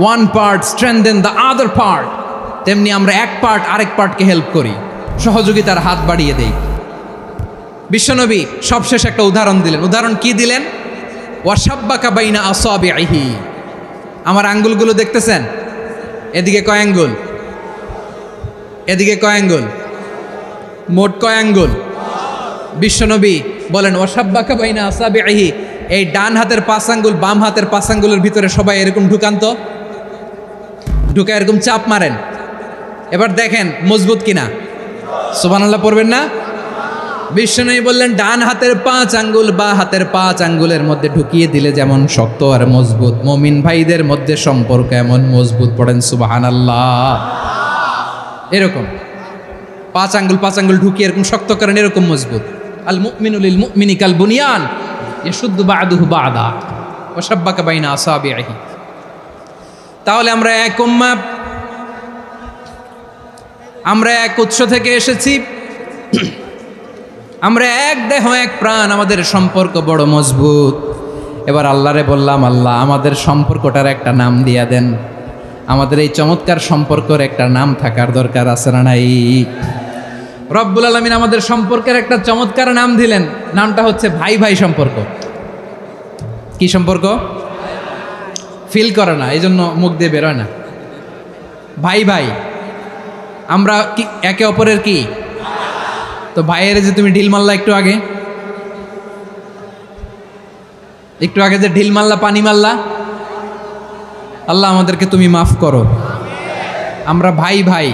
one part strengthen the other part, তেমনি আমরা এক পার্ট আরেক পার্টকে হেল্প করি, সহযোগিতার হাত বাড়িয়ে দেই। বিশ্বনবী সবশেষ একটা উদাহরণ দিলেন। উদাহরণ কি দিলেন? ওয়াসাব্বাকা বাইনা আসাবিহি। আমার আঙ্গুলগুলো দেখতেছেন? এদিকে কয় আঙ্গুল, এদিকে কয় আঙ্গুল, মোট কয় আঙ্গুল? বিশ্বনবী বলেন, ওয়াসাব্বাকা বাইনা আসাবিহি, এই ডান হাতের 5 আঙ্গুল বাম হাতের 5 আঙ্গুলের ভিতরে সবাই এরকম ঢুকান্ত, ঢুকা এরকম চাপ মারেন। এবার দেখেন মজবুত কিনা। সুবহানাল্লাহ পড়বেন না? বিশ্বনবী বললেন, ডান হাতের 5 আঙ্গুল বা হাতের 5 আঙ্গুলের মধ্যে ঢুকিয়ে দিলে যেমন শক্ত আর মজবুত, মুমিন ভাইদের মধ্যে সম্পর্ক এমন মজবুত। পড়েন সুবহানাল্লাহ। এরকম 5 আঙ্গুল ঢুকিয়ে এরকম শক্ত করেন, এরকম মজবুত। আল মুমিনু লিল মুমিনি কাল বুনিয়ান ইয়াশুদ্দু বাদুহু বাদা ওয়াসাব্বাকা বাইনা আসাবিহি। তাহলে আমরা এক উম্মাহ, আমরা এক উৎস থেকে এসেছি, আমরা এক দেহ এক প্রাণ, আমাদের সম্পর্ক বড় মজবুত। এবার আল্লাহরে বললাম, আল্লাহ আমাদের সম্পর্কটার একটা নাম দিয়া দেন। আমাদের এই চমৎকার সম্পর্কের একটা নাম থাকার দরকার আছে না নাই? রব্বুল আলামিন আমাদের সম্পর্কের একটা চমৎকার নাম দিলেন। নামটা হচ্ছে ভাই ভাই সম্পর্ক। কি সম্পর্ক? ফিল করে না, এই জন্য মুখ দিয়ে বেরোয় না। ভাই ভাই, আমরা কি একে অপরের কি? তো ভাইয়ের যে তুমি ঢিল মারলা একটু আগে, যে ঢিল মারলা, পানি মারলা, আল্লাহ আমাদেরকে তুমি মাফ করো। আমরা ভাই ভাই,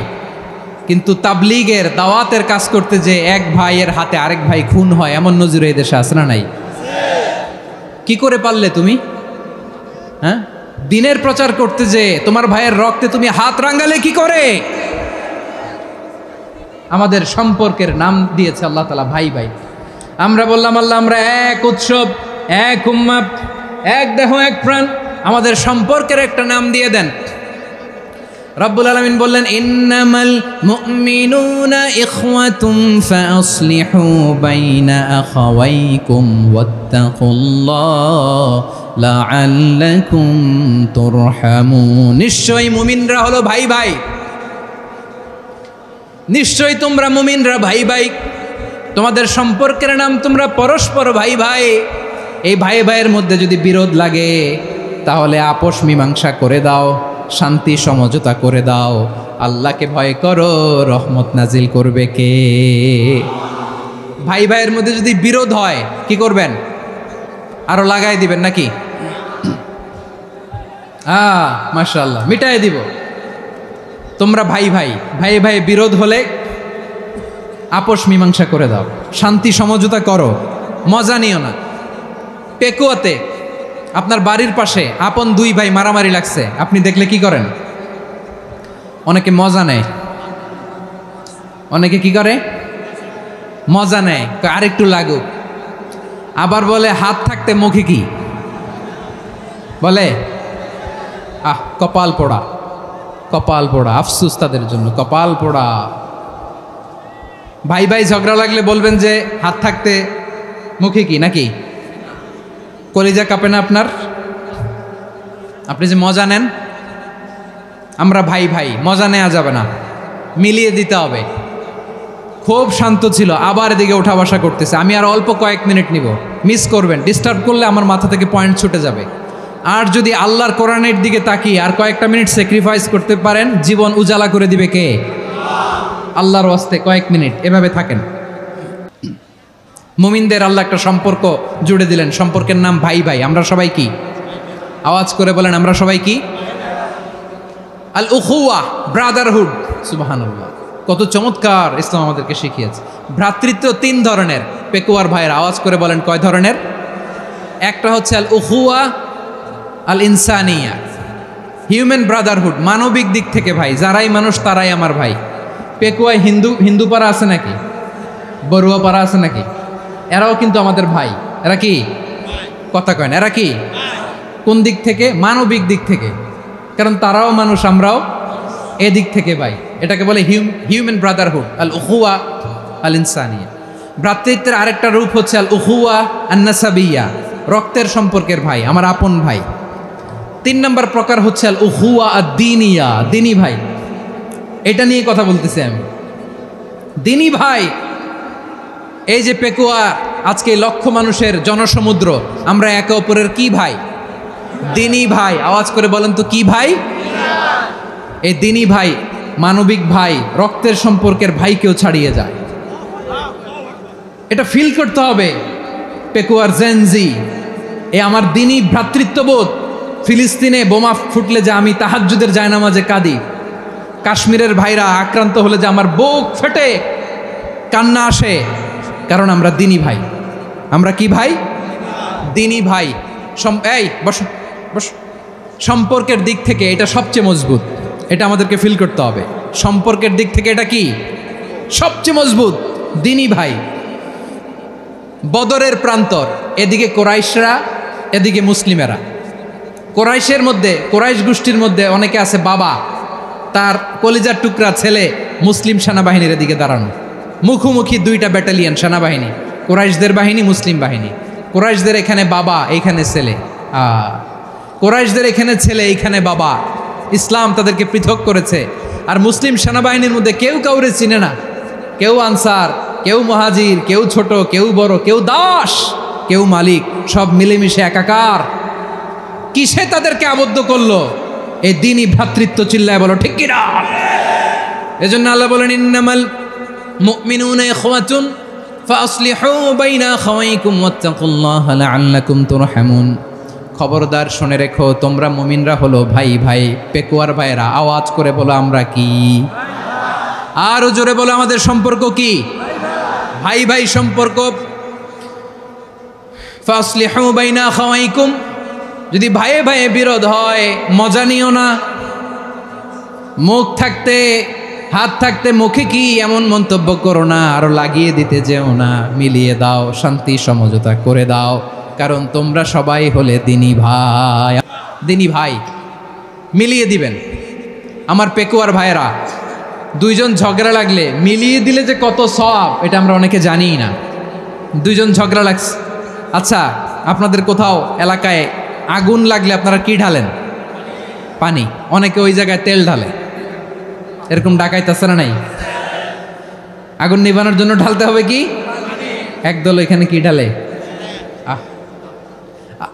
কিন্তু তাবলীগের দাওয়াতের কাজ করতে যে এক ভাইয়ের হাতে আরেক ভাই খুন হয়, এমন নজির এই দেশে আছে না নাই? কি করে পারলে তুমি? হ্যাঁ, দিনের প্রচার করতে যে তোমার ভাইয়ের রক্তে তুমি হাত রাঙ্গালে কি করে? আমাদের সম্পর্কের নাম দিয়েছে আল্লাহ তাআলা ভাই ভাই। আমরা বললাম, আল্লাহ আমরা এক উৎসব, এক উম্মাহ, এক দেহ এক প্রাণ, আমাদের সম্পর্কের একটা নাম দিয়ে দেন। রব্বুল আলামিন বললেন, ইন্নামাল মুমিনুনা ইখওয়াতুম ফাসলিহু বাইনা আখাওয়াইকুম ওয়াত্তাকুল্লাহ লাআল্লাকুম তুরহামুন। নিশ্চয়ই মুমিনরা হলো ভাই ভাই, নিশ্চয়ই তোমরা মুমিনরা ভাই ভাই, তোমাদের সম্পর্কের নাম তোমরা পরস্পর ভাই ভাই। এই ভাই ভাইয়ের মধ্যে যদি বিরোধ লাগে তাহলে আপোষ মীমাংসা করে দাও, শান্তি সমঝোতা করে দাও। আল্লাহকে ভয় করো, রহমত নাজিল করবে কে? ভাই ভাইয়ের মধ্যে যদি বিরোধ হয় কি করবেন? আরো লাগাই দিবেন নাকি? মাশাআল্লাহ, মিটাই দিব। তোমরা ভাই ভাই, ভাই ভাই বিরোধ হলে আপোষ মীমাংসা করে দাও, শান্তি সমঝোতা করো, মজা নিও না। পেকুয়াতে আপনার বাড়ির পাশে আপন 2 ভাই মারামারি লাগছে, আপনি দেখলে কি করেন? অনেকে মজা নেয়, অনেকে কি করে? মজা নেয়, আরেকটু লাগুক। আবার বলে হাত থাকতে মুখে কি বলে? কপাল পোড়া, কপাল পোড়া। আফসোস তাদের জন্য, কপাল পোড়া। ভাই ভাই ঝগড়া লাগলে বলবেন যে হাত থাকতে মুখে কি নাকি? কলিজা কাঁপে না আপনার? আপনি যে মজা নেন, আমরা ভাই ভাই, মজা নেওয়া যাবে না, মিলিয়ে দিতে হবে। খুব শান্ত ছিল, আবার এদিকে ওঠা বসা করতেছে। আমি আর অল্প কয়েক মিনিট নিব, মিস করবেন, ডিস্টার্ব করলে আমার মাথা থেকে পয়েন্ট ছুটে যাবে। আর যদি আল্লাহর কোরআনের দিকে তাকিয়ে আর কয়েকটা মিনিট স্যাক্রিফাইস করতে পারেন, জীবন উজালা করে দিবে কে? আল্লাহর ওয়াস্তে কয়েক মিনিট এভাবে থাকেন। মুমিনদের আল্লাহ একটা সম্পর্ক জুড়ে দিলেন, সম্পর্কের নাম ভাই ভাই। আমরা সবাই কি? আওয়াজ করে বলেন, আমরা সবাই কি? আল উখুয়া, ব্রাদারহুড। সুবহানাল্লাহ, কত চমৎকার ইসলাম আমাদেরকে শিখিয়েছে। ভ্রাতৃত্ব 3 ধরনের। পেকুয়ার ভাইয়ের আওয়াজ করে বলেন কয় ধরনের? একটা হচ্ছে আল উখুয়া আল ইনসানিয়া, হিউম্যান ব্রাদারহুড, মানবিক দিক থেকে ভাই, যারাই মানুষ তারাই আমার ভাই। পেকুয়ায় হিন্দু পাড়া আছে নাকি? বড়ুয়া পাড়া আছে নাকি? এরাও কিন্তু আমাদের ভাই। এরা কি? কথা কয় না, এরা কি? কোন দিক থেকে? মানবিক দিক থেকে, কারণ তারাও মানুষ, আমরাও এদিক থেকে ভাই। এটাকে বলে হিউম্যান ব্রাদারহুড, আল উখুয়া আল ইনসানিয়া। ভ্রাতৃত্বের আরেকটা রূপ হচ্ছে আল উখুয়া আন নাসাবিয়া, রক্তের সম্পর্কের ভাই, আমার আপন ভাই। 3 নম্বর প্রকার হচ্ছে আল উখুয়া আদ দ্বীনিয়া, দ্বীনি ভাই। এটা নিয়ে কথা বলতেছি আমি, দ্বীনি ভাই। এই যে পেকুয়া, আজকে লক্ষ মানুষের জনসমুদ্র, আমরা একে অপরের কি ভাই? দ্বীনি ভাই। আওয়াজ করে বলেন তো কি ভাই? এই দ্বীনি ভাই, মানবিক ভাই, রক্তের সম্পর্কের ভাইকেও ছাড়িয়ে যায়। এটা ফিল করতে হবে। পেকুয়ার জেনজি, এ আমার দ্বীনি ভ্রাতৃত্ববোধ। ফিলিস্তিনে বোমা ফুটলে যে আমি তাহাজ্জুদের জায়নামাজে কাঁদি, কাশ্মীরের ভাইরা আক্রান্ত হলে যে আমার বুক ফেটে কান্না আসে, কারণ আমরা দ্বীনি ভাই। আমরা কি ভাই? দ্বীনি ভাই। এই বসো বসো। সম্পর্কের দিক থেকে এটা সবচেয়ে মজবুত, এটা আমাদেরকে ফিল করতে হবে। সম্পর্কের দিক থেকে এটা কি? সবচেয়ে মজবুত, দ্বীনি ভাই। বদরের প্রান্তর, এদিকে কোরাইশরা, এদিকে মুসলিমেরা। কোরাইশের মধ্যে, কোরাইশ গোষ্ঠীর মধ্যে অনেকে আছে বাবা, তার কলিজার টুকরা ছেলে মুসলিম সেনাবাহিনীর এদিকে দাঁড়ানো, মুখোমুখি 2টা ব্যাটালিয়ন সেনাবাহিনী, কোরাইশদের বাহিনী, মুসলিম বাহিনী। কোরাইশদের এখানে বাবা, এইখানে ছেলে। কোরাইশদের এখানে ছেলে, এইখানে বাবা। ইসলাম তাদেরকে পৃথক করেছে। আর মুসলিম সেনাবাহিনীর মধ্যে কেউ কাউরে চিনে না, কেউ আনসার, কেউ মুহাজির, কেউ ছোট, কেউ বড়, কেউ দাস, কেউ মালিক, সব মিলেমিশে একাকার। কিসে তাদেরকে আবদ্ধ করলো? এই দ্বীনি ভ্রাতৃত্ব। চিল্লায় বলো ঠিক কিনা? এজন্য আল্লাহ বলেন, ইন্নামাল মুমিনুনা ইখওয়াতুন ফাসলিহু বাইনা আখাওয়াইকুম ওয়াত্তাকুল্লাহা লাআল্লাকুম তুরহামুন। খবরদার শুনে রেখো, তোমরা মুমিনরা হলো ভাই ভাই। পেকুয়ার ভাইরা আওয়াজ করে বলো আমরা কি? আরো জোরে বলো আমাদের সম্পর্ক কি? ভাই ভাই সম্পর্ক। ফাসলিহু বাইনা আখাওয়াইকুম, যদি ভাইয়ে ভাইয়ে বিরোধ হয় মজা নিও না। মুখ থাকতে, হাত থাকতে মুখে কি এমন মন্তব্য করো না, আরো লাগিয়ে দিতে যেও না। মিলিয়ে দাও, শান্তি সমঝোতা করে দাও, কারণ তোমরা সবাই হলে দ্বীনি ভাই। দ্বীনি ভাই মিলিয়ে দিবেন। আমার পেকুয়ার ভাইয়েরা, 2 জন ঝগড়া লাগলে মিলিয়ে দিলে যে কত সওয়াব, এটা আমরা অনেকে জানিই না। 2 জন ঝগড়া লাগছে, আচ্ছা আপনাদের কোথাও এলাকায় আগুন লাগলে আপনারা কি ঢালেন? পানি। অনেকে ওই জায়গায় তেল ঢালে, এরকম ডাকাইতে আছে না নাই? আগুন নিভানোর জন্য ঢালতে হবে কি? একদল এখানে কি ঢালে?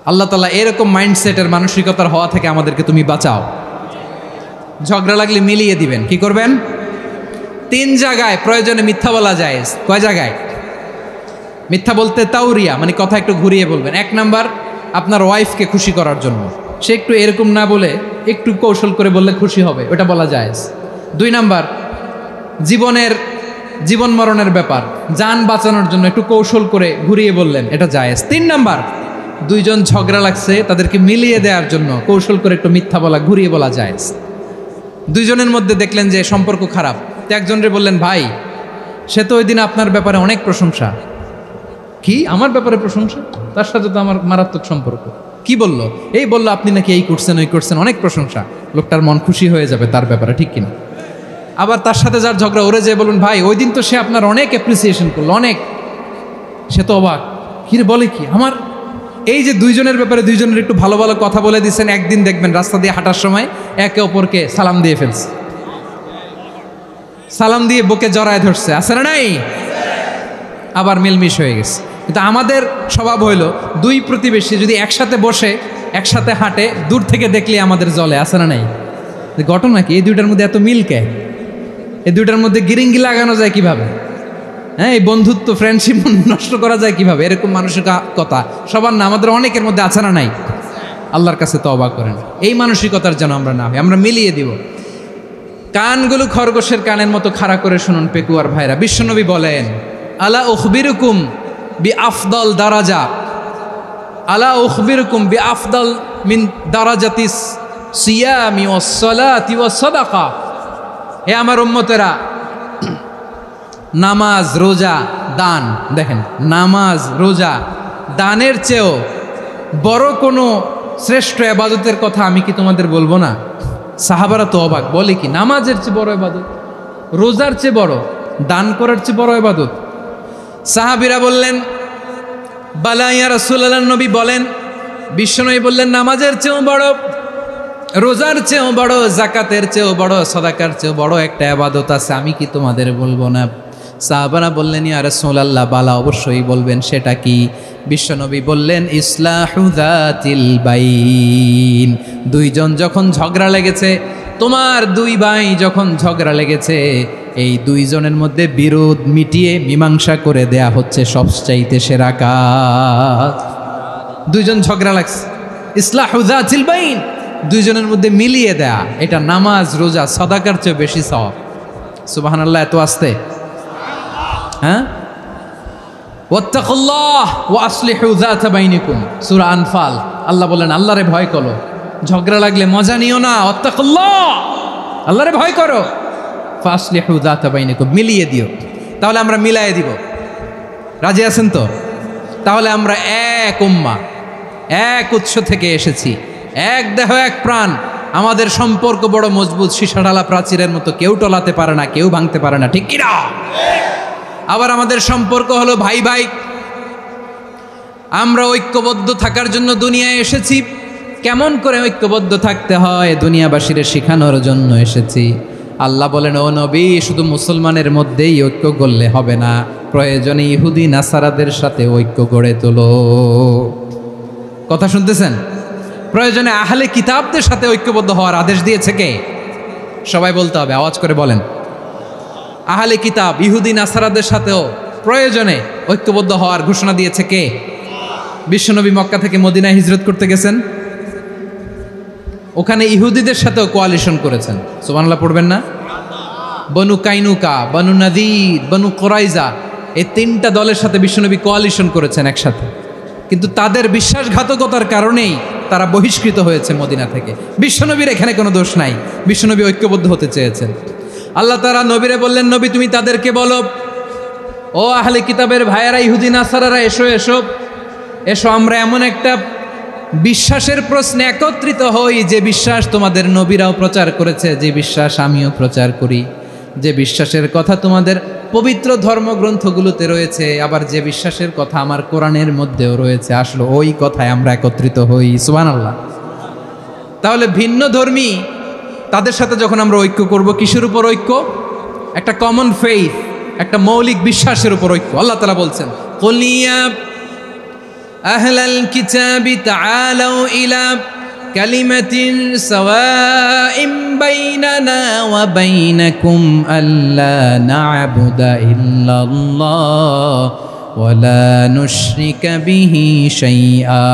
আল্লাহ তাআলা এরকম মাইন্ডসেটের, মানসিকতার হওয়া থেকে আমাদেরকে তুমি বাঁচাও। ঝগড়া লাগলে মিলিয়ে দিবেন। কি করবেন? 3 জায়গায় প্রয়োজনে মিথ্যা বলা যায়। কয় জায়গায় মিথ্যা বলতে? তাওরিয়া, মানে কথা একটু ঘুরিয়ে বলবেন। 1 নাম্বার, আপনার ওয়াইফকে খুশি করার জন্য, সে একটু এরকম না বলে একটু কৌশল করে বললে খুশি হবে, ওটা বলা যায়। 2 নাম্বার, জীবন মরণের ব্যাপার, জান বাঁচানোর জন্য একটু কৌশল করে ঘুরিয়ে বললেন, এটা জায়েজ। 3 নাম্বার, 2 জন ঝগড়া লাগছে, তাদেরকে মিলিয়ে দেওয়ার জন্য কৌশল করে একটু মিথ্যা বলা, ঘুরিয়ে বলা জায়েজ। 2 জনের মধ্যে দেখলেন যে সম্পর্ক খারাপ, তো একজনরে বললেন, ভাই সে তো ওই দিন আপনার ব্যাপারে অনেক প্রশংসা। কি আমার ব্যাপারে প্রশংসা? তার সাথে তো আমার মারাত্মক সম্পর্ক। কি বললো? এই বললো আপনি নাকি এই করছেন, ওই করছেন, অনেক প্রশংসা। লোকটার মন খুশি হয়ে যাবে তার ব্যাপারে, ঠিক কিনা? আবার তার সাথে যার ঝগড়া ওরে যে বলুন ভাই ওই দিন তো সে আপনার অনেক অ্যাপ্রিসিয়েশন করলো, অনেক, সে তো অবাক, কি রে বলে কি আমার। এই যে দুইজনের ব্যাপারে দুইজনের একটু ভালো ভালো কথা বলে দিচ্ছেন, একদিন দেখবেন রাস্তা দিয়ে হাঁটার সময় একে অপরকে সালাম দিয়ে ফেলছে, সালাম দিয়ে বুকে জড়ায় ধরছে, আছে না নাই? আবার মিলমিশ হয়ে গেছে। কিন্তু আমাদের স্বভাব হইল দুই প্রতিবেশী যদি একসাথে বসে একসাথে হাঁটে, দূর থেকে দেখলে আমাদের জলে, আছে না নাই? ঘটনা কি এই দুইটার মধ্যে এত মিল কে? এই দুইটার মধ্যে গিরিঙ্গি লাগানো যায় কিভাবে? হ্যাঁ, এই বন্ধুত্ব ফ্রেন্ডশিপ নষ্ট করা যায় কিভাবে? এরকম মানসিকতা সবার না, আমাদের অনেকের মধ্যে আছে না নাই? আল্লাহর কাছে তওবা করেন এই মানসিকতার যেন আমরা না হই, আমরা মিলিয়ে দিব। কানগুলো খরগোশের কানের মতো খাড়া করে শুনুন পেকুয়ার ভাইরা, বিশ্বনবী বলেন আলা উখবিরুকুম বি আফদল দারাজা, আলা উখবিরুকুম বি আফদল মিন দারাজাতিস সিয়ামি ওয়াস সালাতি ওয়াস সাদাকা। হে আমার উম্মতেরা, নামাজ, রোজা, দান, দেখেন নামাজ, রোজা, দানের চেয়েও বড় কোনো শ্রেষ্ঠ ইবাদতের কথা আমি কি তোমাদের বলবো না? সাহাবারা তো অবাক, বলে কি নামাজের চেয়ে বড় ইবাদত, রোজার চেয়ে বড়, দান করার চেয়ে বড় ইবাদত? সাহাবীরা বললেন বালা ইয়া রাসূলুল্লাহ, নবী বলেন, বিশ্বনবী বললেন নামাজের চেয়েও বড়, রোজার চেয়েও বড়, জাকাতের চেয়েও বড়, সাদাকার চেয়েও বড় একটা ইবাদত আছে, আমি কি তোমাদের বলবো না? সাহাবারা বললেন ইয়া রাসূলুল্লাহ, বালা অবশ্যই বলবেন, সেটা কি? বিশ্বনবী বললেন ইসলাহু যাতিল বাইন। দুইজন যখন ঝগড়া লেগেছে, তোমার দুই ভাই যখন ঝগড়া লেগেছে, এই দুইজনের মধ্যে বিরোধ মিটিয়ে মীমাংসা করে দেয়া হচ্ছে সবচাইতে সেরা কাজ। দুইজন ঝগড়া লাগছে, ইসলাহু যাতিল বাইন, দুইজনের মধ্যে মিলিয়ে দেয়া, এটা নামাজ, রোজা, সাদাকার চেয়ে বেশি সওয়াব। সুবহানাল্লাহ, এত আসতে, হ্যাঁ? ওয়াত্তাকুল্লাহ ওয়া আসলিহু যাতা বাইনিকুম, সূরা আনফাল। আল্লাহ বলেন আল্লাহরে ভয় করো, ঝগড়া লাগলে মজা নিও না, ওয়াত্তাকুল্লাহ, আল্লাহরে ভয় করো, ফাসলিহু যাতা বাইনিকুম, মিলিয়ে দিও। তাহলে আমরা মিলায়ে দিব, রাজি আছেন তো? তাহলে আমরা এক উম্মাহ, এক উৎস থেকে এসেছি, এক দেহ এক প্রাণ, আমাদের সম্পর্ক বড় মজবুত, সীসাঢালা প্রাচীরের মতো, কেউ টলাতে পারে না, কেউ ভাঙতে পারে না, ঠিক কিনা? আবার আমাদের সম্পর্ক হলো ভাই ভাই, আমরা ঐক্যবদ্ধ থাকার জন্য দুনিয়ায় এসেছি। কেমন করে ঐক্যবদ্ধ থাকতে হয় দুনিয়াবাসীর শেখানোর জন্য এসেছি। আল্লাহ বলেন ও নবী, শুধু মুসলমানের মধ্যেই ঐক্য গড়লে হবে না, প্রয়োজনে ইহুদি নাসারাদের সাথে ঐক্য গড়ে তোলো। কথা শুনতেছেন? প্রয়োজনে আহলে কিতাবদের সাথে ঐক্যবদ্ধ হওয়ার আদেশ দিয়েছে কে? সবাই বলতে হবে, আওয়াজ করে বলেন। আহলে কিতাব ইহুদি নাসারাদের সাথেও প্রয়োজনে ঐক্যবদ্ধ হওয়ার ঘোষণা দিয়েছে কে? বিশ্বনবী মক্কা থেকে মদিনায় হিজরত করতে গেছেন, ওখানে ইহুদিদের সাথেও কোয়ালিশন করেছেন। সুবহানাল্লাহ পড়বেন না? বনু কাইনুকা, বনু নাদির, বনু কুরাইজা, এই তিনটা দলের সাথে বিশ্বনবী কোয়ালিশন করেছেন একসাথে, কিন্তু তাদের বিশ্বাসঘাতকতার কারণেই তারা বহিষ্কৃত হয়েছে মদিনা থেকে। বিশ্বনবীর এখানে কোনো দোষ নাই, বিশ্বনবী ঐক্যবদ্ধ হতে চেয়েছেন। আল্লাহ তাআলা নবীরে বললেন, নবী তুমি তাদেরকে বলো, ও আহলে কিতাবের ভাইয়েরা, ইহুদি নাসারারা, এসো এসো এসো, আমরা এমন একটা বিশ্বাসের প্রশ্নে একত্রিত হই যে বিশ্বাস তোমাদের নবীরাও প্রচার করেছে, যে বিশ্বাস আমিও প্রচার করি, যে বিশ্বাসের কথা তোমাদের পবিত্র ধর্মগ্রন্থগুলোতে রয়েছে, আবার যে বিশ্বাসের কথা আমার কোরআনের মধ্যেও রয়েছে, আসলে ওই কথায় আমরা একত্রিত হই। সুবহানাল্লাহ। তাহলে ভিন্ন ধর্মী তাদের সাথে যখন আমরা ঐক্য করব, কিসের উপর ঐক্য? একটা কমন ফেইথ, একটা মৌলিক বিশ্বাসের উপর ঐক্য। আল্লাহ তাআলা বলছেন, কুল ইয়া আহলাল কিতাবি তাআলাউ ইলা কালিমাতিন সাওয়াইম বাইনানা ওয়া বাইনাকুম আল্লা না'বুদা ইল্লাল্লাহ ওয়া লা নুশরিকা বিহি শাইআ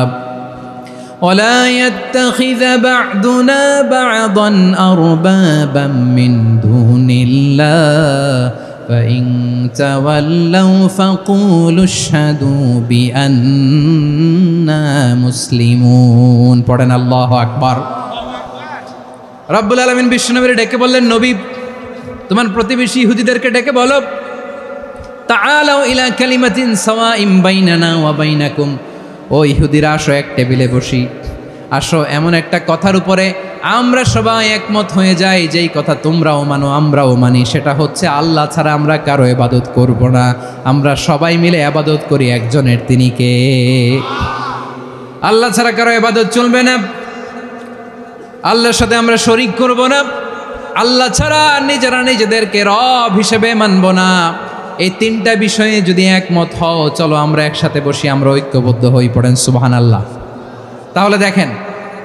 ولا يتخذ بعضنا بعضا أربابا من دون الله فإن تولوا فقولوا اشهدوا بأننا مسلمون। পড়েন আল্লাহু আকবার। রব্বুল আলামিন বিশ্বনবীর ডেকে বললেন, নবী তোমার প্রতিবেশী ইহুদিদেরকে ডেকে বলো, তাআলাউ ইলা কালিমাতিন সাওয়াইম বাইনানা ওয়া বাইনাকুম, ও ইহুদিরা আসো এক টেবিলে বসি, আসো এমন একটা কথার উপরে আমরা সবাই একমত হয়ে যাই, যেই কথা তোমরাও মানো আমরাও মানি, সেটা হচ্ছে আল্লাহ ছাড়া আমরা কারো ইবাদত করব না, আমরা সবাই মিলে ইবাদত করি একজনের, তিনি কে? আল্লাহ ছাড়া কারো ইবাদত চলবে না, আল্লাহর সাথে আমরা শরীক করব না, আল্লাহ ছাড়া নিজেরা নিজেদেরকে রব হিসেবে মানব না। এই তিনটা বিষয়ে যদি একমত হও, চলো আমরা একসাথে বসি, আমরা ঐক্যবদ্ধ হই, পড়েন সুবহানাল্লাহ। তাহলে দেখেন,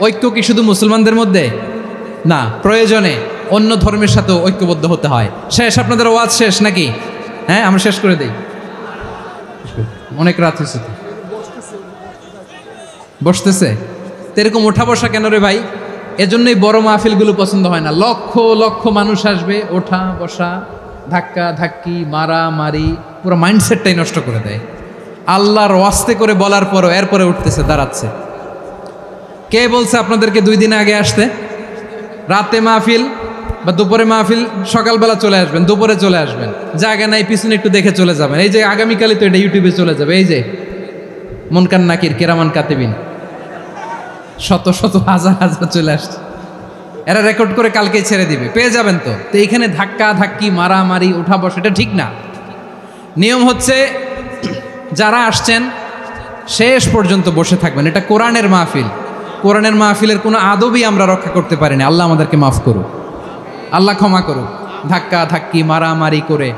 ঐক্য কি শুধু মুসলমানদের মধ্যে না, প্রয়োজনে অন্য ধর্মের সাথেও ঐক্যবদ্ধ হতে হয়। শেষ, আপনাদের ওয়াজ শেষ নাকি? হ্যাঁ, আমরা শেষ করে দিই, অনেক রাত হয়েছে। বসতেছে তো এরকম ওঠা বসা কেন রে ভাই? এজন্যই বড় মাহফিলগুলো পছন্দ হয় না। লক্ষ লক্ষ মানুষ আসবে, ওঠা বসা, ধাক্কা ধাক্কি, মারামারি, পুরো মাইন্ডসেটটাই নষ্ট করে দেয়। আল্লাহর ওয়াস্তে করে বলার পরও এরপরে উঠতেছে, দাঁড়াচ্ছে। কে বলছে আপনাদেরকে 2 দিন আগে আসতে? রাতে মাহফিল বা দুপুরে মাহফিল, সকালবেলা চলে আসবেন, দুপুরে চলে আসবেন, জায়গা নাই পিছনে একটু দেখে চলে যাবেন। এই যে আগামীকালই তো এটা ইউটিউবে চলে যাবে, এই যে মুনকার নাকির কিরামান কাতিবিন, শত শত হাজার হাজার চলে আসছে, এরা রেকর্ড করে কালকেই ছেড়ে দিবে, পেয়ে যাবেন। তো এইখানে ধাক্কা ধাক্কি, মারামারি, উঠা বসা, এটা ঠিক না। নিয়ম হচ্ছে যারা আসছেন শেষ পর্যন্ত বসে থাকবেন। এটা কোরআনের মাহফিল, কোরআনের মাহফিলের কোনো আদবই আমরা রক্ষা করতে পারিনি। আল্লাহ আমাদেরকে মাফ করুক, আল্লাহ ক্ষমা করুক। ধাক্কা ধাক্কি, মারামারি করে,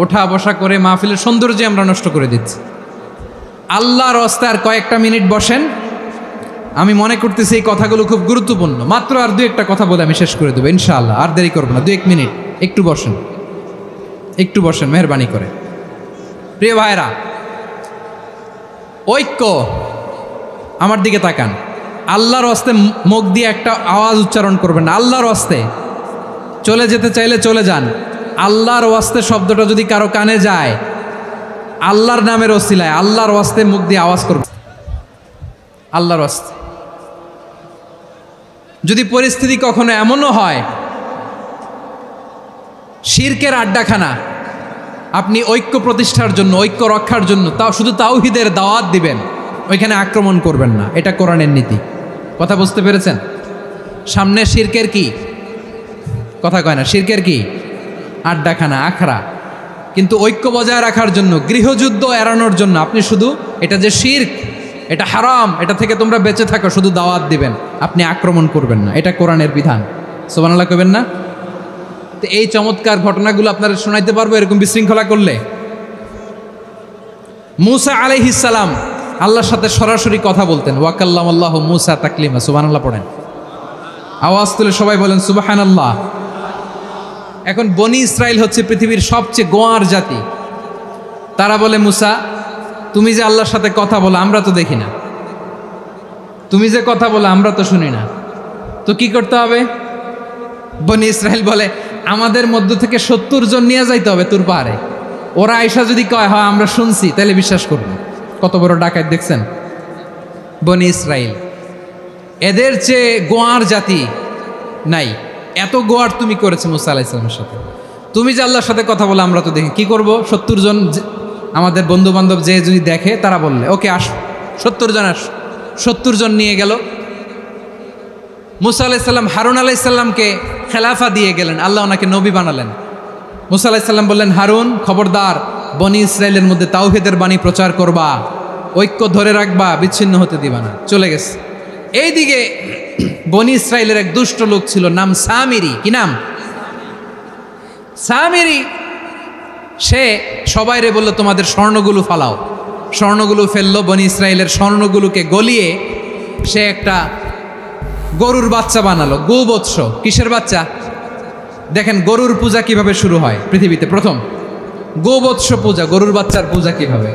ওঠা বসা করে মাহফিলের সৌন্দর্য আমরা নষ্ট করে দিচ্ছি। আল্লাহর রাস্তায় আর কয়েকটা মিনিট বসেন। আমি মনে করতেছি এই কথাগুলো খুব গুরুত্বপূর্ণ। মাত্র আর 2-1টা কথা বলে আমি শেষ করে দেবো ইনশাআল্লাহ, আর দেরি করবো না। 2-1 মিনিট একটু বসেন, একটু বসেন মেহরবানি করে। প্রিয় ভাইরা, ঐক্য, আমার দিকে তাকান। আল্লাহর রাস্তায় মুখ দিয়ে একটা আওয়াজ উচ্চারণ করবেন না। আল্লাহর রাস্তায় চলে যেতে চাইলে চলে যান। আল্লাহর ওয়াস্তে শব্দটা যদি কারো কানে যায়, আল্লাহর নামের ওসিলায় আল্লাহর ওয়াস্তে মুখ দিয়ে আওয়াজ করবে, আল্লাহর ওয়াস্তে। যদি পরিস্থিতি কখনো এমনও হয় শিরকের আড্ডাখানা, আপনি ঐক্য প্রতিষ্ঠার জন্য, ঐক্য রক্ষার জন্য তাও শুধু তাওহীদের দাওয়াত দিবেন, ওইখানে আক্রমণ করবেন না। এটা কোরআনের নীতি। কথা বুঝতে পেরেছেন? সামনে শিরকের কি কথা কয় না, শিরকের কি আড্ডাখানা, আখড়া। কিন্তু ঐক্য বজায় রাখার জন্য, গৃহযুদ্ধ এড়ানোর জন্য আপনি শুধু এটা যে শিরক, এটা হারাম, এটা থেকে তোমরা বেঁচে থাকো, শুধু দাওয়াত দিবেন, আপনি আক্রমণ করবেন না। এটা কোরআনের বিধান। সুবহানাল্লাহ কইবেন না? তো এই চমৎকার ঘটনাগুলো আপনারা শোনাইতে পারবো এরকম বিশৃঙ্খলা করলে। মূসা আলাইহিস সালাম আল্লাহর সাথে সরাসরি কথা বলতেন। ওয়াকাল্লামাল্লাহু মূসা তাকলিমা। সুবহানাল্লাহ পড়েন, আওয়াজ তুলে সবাই বলেন সুবহানাল্লাহ। এখন বনি ইসরাইল হচ্ছে পৃথিবীর সবচেয়ে গোয়ার জাতি। তারা বলে, মূসা তুমি যে আল্লাহর সাথে কথা বলো আমরা তো দেখি না, তুমি যে কথা বলো আমরা তো শুনি না, তো কি করতে হবে? বনি ইসরাইল বলে, আমাদের মধ্য থেকে 70 জন নিয়ে যাইতে হবে তুর পাহাড়ে। ওরা আয়সা যদি কয় হয় আমরা শুনছি, তাহলে বিশ্বাস করবো। কত বড় ডাকাত দেখছেন বনি ইসরাইল। এদের চেয়ে গোয়ার জাতি নাই। এত গোয়ার তুমি করেছো মূসা আলাইহিস সালামের সাথে। তুমি যে আল্লাহর সাথে কথা বলে আমরা তো দেখি, কি করব? 70 জন আমাদের বন্ধু বান্ধব যে যদি দেখে, তারা বললে ওকে আস, 70 জন আস। 70 জন নিয়ে গেল। মূসা আলাইহিস সালাম হারুন আলাইহিস সালামকে খেলাফা দিয়ে গেলেন, আল্লাহ ওনাকে নবী বানালেন। মূসা আলাইহিস সালাম বললেন, হারুন খবরদার, বনি ইসরাইলের মধ্যে তাওহীদের বাণী প্রচার করবা, ঐক্য ধরে রাখবা, বিচ্ছিন্ন হতে দিবা না। চলে গেছে। এইদিকে বনি ইসরাইলের এক দুষ্ট লোক ছিল, নাম সামিরি। কি নাম? সামিরি। সে সবাইরে বললো তোমাদের স্বর্ণগুলো ফালাও। স্বর্ণগুলো ফেললো। বনি ইসরাইলের স্বর্ণগুলোকে গলিয়ে সে একটা গরুর বাচ্চা বানালো। গোবৎস। কিসের বাচ্চা? দেখেন গরুর পূজা কিভাবে শুরু হয় পৃথিবীতে প্রথম। গোবৎস পূজা, গরুর বাচ্চার পূজা কিভাবে।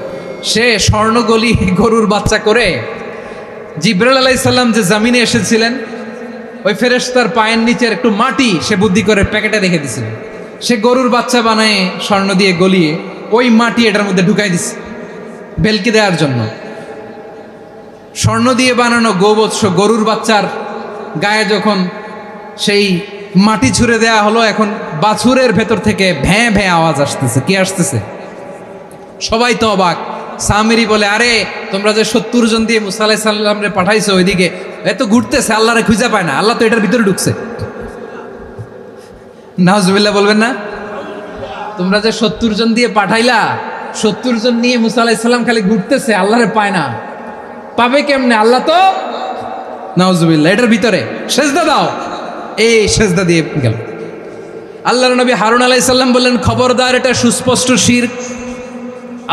সে স্বর্ণ গলি গরুর বাচ্চা করে, জিবরাইল আলাইহিস সালাম যে জমিনে এসেছিলেন, ওই ফেরেশতার পায়ের নিচের একটু মাটি সে বুদ্ধি করে প্যাকেটে রেখে দিছিল। সে গরুর বাচ্চা বানায় স্বর্ণ দিয়ে গলিয়ে ওই মাটি এটার মধ্যে ঢুকাই দিছে ভেলকি দেওয়ার জন্য। স্বর্ণ দিয়ে বানানো গোবৎস গরুর বাচ্চার গায়ে যখন সেই মাটি ছুঁড়ে দেয়া হলো, এখন বাছুরের ভেতর থেকে ভ্যাঁ ভ্যাঁ আওয়াজ আসতেছে। কি আসতেছে? সবাই তো অবাক। সামিরি বলে, আরে তোমরা যে 70 জন দিয়ে মূসা আলাইহিস সালামরে পাঠাইছো, ওইদিকে এত ঘুরতেছে, আল্লাহরে খুঁজে পায় না, আল্লাহ তো এটার ভিতরে ঢুকছে। নাউজুবিল্লাহ বলবেন না? তোমরা যে 70 জন দিয়ে পাঠাইলা, 70 জন নিয়ে মুসা আলাইহিস সালাম খালি ঘুরতেছে, আল্লাহরে পায় না। পাবে কেমনে? আল্লাহ তো নাউজুবিল্লাহ এটার ভিতরে। সেজদা দাও, এই সেজদা দিয়ে গেল। আল্লাহর নবী হারুন আলাইহিস সালাম বললেন, খবরদার, এটা সুস্পষ্ট শিরক।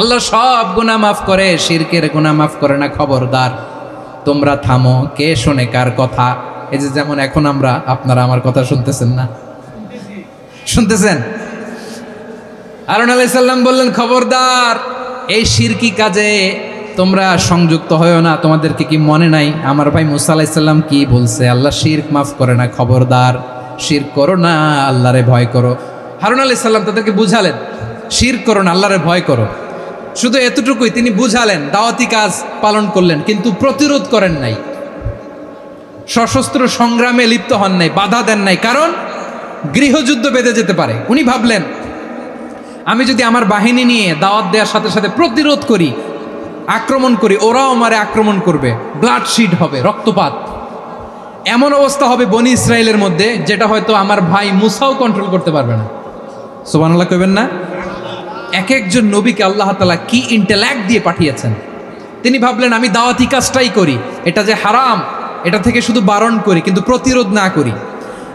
আল্লাহ সব গুনাহ মাফ করে, শিরকের গুনাহ মাফ করে না, খবরদার তোমরা থামো। কে শোনে কার কথা? এই যে যেমন এখন আপনারা আমার কথা শুনতেছেন না? শুনতেছেন? হারুন আলাইহিস সালাম বললেন, খবরদার, এই শিরকি কাজে তোমরা সংযুক্ত হয়েও না। তোমাদেরকে কি মনে নাই আমার ভাই মুসা আলাইহিস সালাম কি বলছে? আল্লাহ শিরক মাফ করে না, খবরদার শিরক করো না, আল্লাহরে ভয় করো। হারুন আলাইহিস সালাম তাদেরকে বুঝালেন, শিরক করো না, আল্লাহরে ভয় করো। শুধু এতটুকুই তিনি বুঝালেন, দাওয়াতি কাজ পালন করলেন, কিন্তু প্রতিরোধ করেন নাই, সশস্ত্র সংগ্রামে লিপ্ত হন নাই, বাধা দেন নাই, কারণ গৃহযুদ্ধ বেঁধে যেতে পারে। উনি ভাবলেন, আমি যদি আমার বাহিনী নিয়ে দাওয়াত দেওয়ার সাথে সাথে প্রতিরোধ করি, আক্রমণ করি, ওরাও আমারে আক্রমণ করবে, ব্লাডশিড হবে, রক্তপাত, এমন অবস্থা হবে বনি ইসরায়েলের মধ্যে যেটা হয়তো আমার ভাই মুসাও কন্ট্রোল করতে পারবে না। সুবহানাল্লাহ কইবেন না? এক একজন নবীকে আল্লাহ তাআলা কি ইন্টেলেক্ট দিয়ে পাঠিয়েছেন। তিনি ভাবলেন, আমি দাওয়াতি কাজটাই করি, এটা যে হারাম এটা থেকে শুধু বারণ করি, কিন্তু প্রতিরোধ না করি।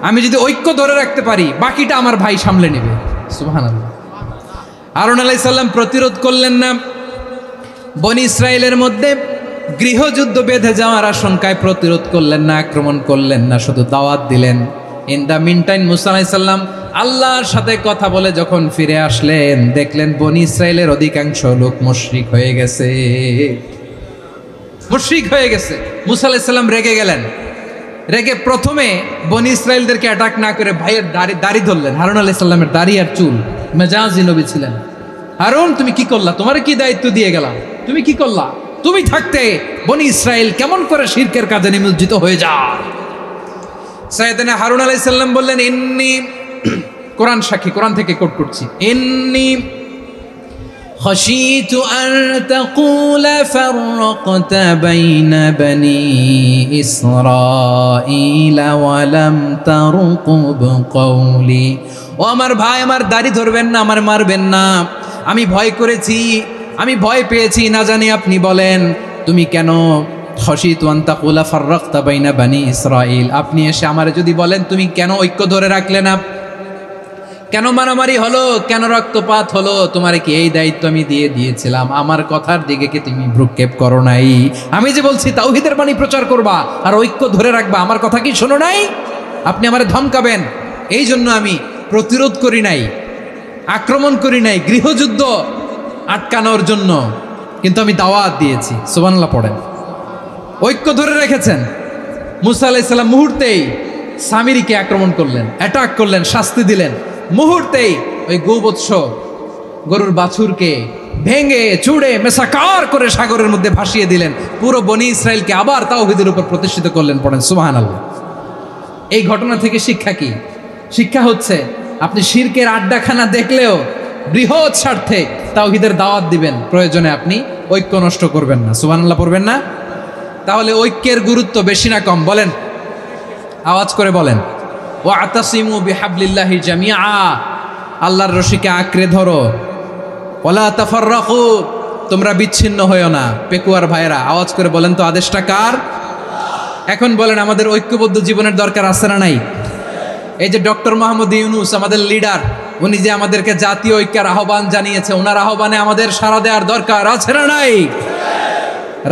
আমি যদি ঐক্য ধরে রাখতে পারি, বাকিটা আমার ভাই সামলে নেবে। সুবহানাল্লাহ। হারুন আলাইহিস সালাম প্রতিরোধ করলেন না, বনি ইসরায়েলের মধ্যে গৃহযুদ্ধ বেঁধে যাওয়ার আশঙ্কায় প্রতিরোধ করলেন না, আক্রমণ করলেন না, শুধু দাওয়াত দিলেন। ইন দ্য মিন টাইম মুসা আলাইহিস সালাম আল্লাহর সাথে কথা বলে যখন ফিরে আসলেন, দেখলেন বনি ইসরায়েলের অধিকাংশ লোক মুশরিক হয়ে গেছে, মুশরিক হয়ে গেছে। মুসা আলাইহিস সালাম রেগে গেলেন, রেগে প্রথমে বনি ইসরায়েলদেরকে অ্যাটাক না করে ভাইয়ের দাড়ি ধরলেন। হারুন আলাইহিস সালামের দাড়ি আর চুল, মেজাজি নবী ছিলেন। হারুন, তুমি কি করলা? তোমার কি দায়িত্ব দিয়ে গেলাম, তুমি কি করলা? তুমি থাকতে বনি ইসরায়েল কেমন করে শিরকের কাজে নিমজ্জিত হয়ে যায়? সাইয়েদনা হারুন আলাইহিস সালাম বললেন, ইন্নী, কোরআন সাক্ষী, কোরআন থেকে কোট করছি, ইন্নী খাশীতু আন তাকুলা ফাররাকতা বাইনা বনি ইসরাঈলা ওয়া লাম তারকুব কওলি। ও আমার ভাই, আমার দাড়ি ধরবেন না, আমার মারবেন না। আমি ভয় করেছি, আমি ভয় পেয়েছি, না জানি আপনি বলেন তুমি কেন খাশীতু আন তাকুলা ফাররাকতা বাইনা বনি ইসরাঈল, আপনি এসে আমারে যদি বলেন তুমি কেন ঐক্য ধরে রাখলে না, কেন মারামারি হলো, কেন রক্তপাত হলো, তোমারে কি এই দায়িত্ব আমি দিয়ে দিয়েছিলাম? আমার কথার দিকে কি তুমি ভ্রুক্ষেপ করো নাই? আমি যে বলছি তাওহীদের বাণী প্রচার করবা আর ঐক্য ধরে রাখবা, আমার কথা কি শোনো নাই? আপনি আমারে ধমকাবেন, এই জন্য আমি প্রতিরোধ করি নাই, আক্রমণ করি নাই, গৃহযুদ্ধ আটকানোর জন্য, কিন্তু আমি দাওয়াত দিয়েছি। সুবহানাল্লাহ পড়েন। ঐক্য ধরে রেখেছেন। মুসা আলাইহিস সালাম মুহূর্তেই সামিরীকে আক্রমণ করলেন, অ্যাটাক করলেন, শাস্তি দিলেন। মুহূর্তেই ওই গোবৎস গরুর বাছুরকে ভেঙে চুড়ে মেসাকার করে সাগরের মধ্যে ভাসিয়ে দিলেন। পুরো বনি ইসরায়েলকে আবার তাওহীদের উপর প্রতিষ্ঠিত করলেন। পড়েন সুবহানাল্লাহ। এই ঘটনা থেকে শিক্ষা কি? শিক্ষা হচ্ছে, আপনি শিরকের আড্ডাখানা দেখলেও বৃহৎ স্বার্থে তাওহীদের দাওয়াত দিবেন, প্রয়োজনে আপনি ঐক্য নষ্ট করবেন না। সুবহানাল্লাহ পড়বেন না? তাহলে ঐক্যের গুরুত্ব বেশি না কম? বলেন, আওয়াজ করে বলেন। ওয়াতাসিমু বিহাবলিল্লাহি জামিআ, আল্লাহর রশিকে আঁকড়ে ধরো। ওয়ালা তাফাররাকু, তোমরা বিচ্ছিন্ন হয়ো না। পেকুয়ার ভাইরা আওয়াজ করে বলেন তো, আদেশটা কার? এখন বলেন, আমাদের ঐক্যবদ্ধ জীবনের দরকার আছে না নাই? এই যে ডক্টর মোহাম্মদ ইউনূস আমাদের লিডার, উনি যে আমাদেরকে জাতীয় ঐক্যের আহ্বান জানিয়েছে, ওনার আহ্বানে আমাদের সাড়া দেওয়ার দরকার আছে না নাই?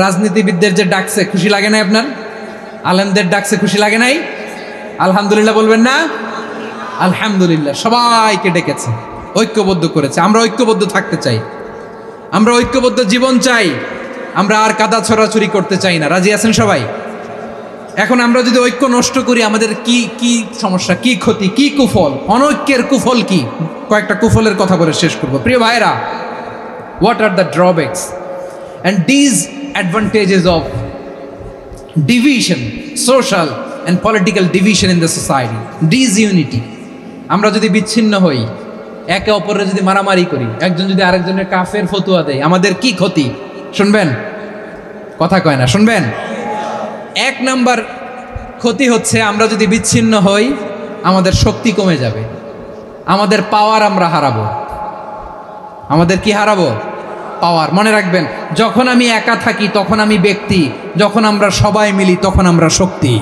রাজনীতিবিদদের যে ডাকছে, খুশি লাগে নাই আপনার? আলেমদের ডাকছে, খুশি লাগে নাই? আলহামদুলিল্লাহ বলবেন না? আলহামদুলিল্লাহ, সবাইকে ডেকেছে, ঐক্যবদ্ধ করেছে। আমরা ঐক্যবদ্ধ থাকতে চাই, আমরা ঐক্যবদ্ধ জীবন চাই, আমরা আর কাদা ছড়াছড়ি করতে চাই না। রাজি আছেন সবাই? এখন আমরা যদি ঐক্য নষ্ট করি, আমাদের কি কি সমস্যা, কি ক্ষতি, কি কুফল? অনৈক্যের কুফল কি? কয়েকটা কুফলের কথা বলে শেষ করবো। প্রিয় ভাইরা, what are the drawbacks and disadvantages of division, social and political division in the society, disunity? আমরা যদি বিচ্ছিন্ন হই, একে অপরের যদি মারামারি করি, একজন যদি আরেকজনের কাফের ফতোয়া দেয়, আমাদের কি ক্ষতি? শুনবেন? কথা কয় না, শুনবেন? এক নাম্বার ক্ষতি হচ্ছে আমরা যদি বিচ্ছিন্ন হই আমাদের শক্তি কমে যাবে, আমাদের পাওয়ার আমরা হারাবো। আমাদের কি হারাবো? পাওয়ার। মনে রাখবেন, যখন আমি একা থাকি তখন আমি ব্যক্তি, যখন আমরা সবাই মিলি তখন আমরা শক্তি।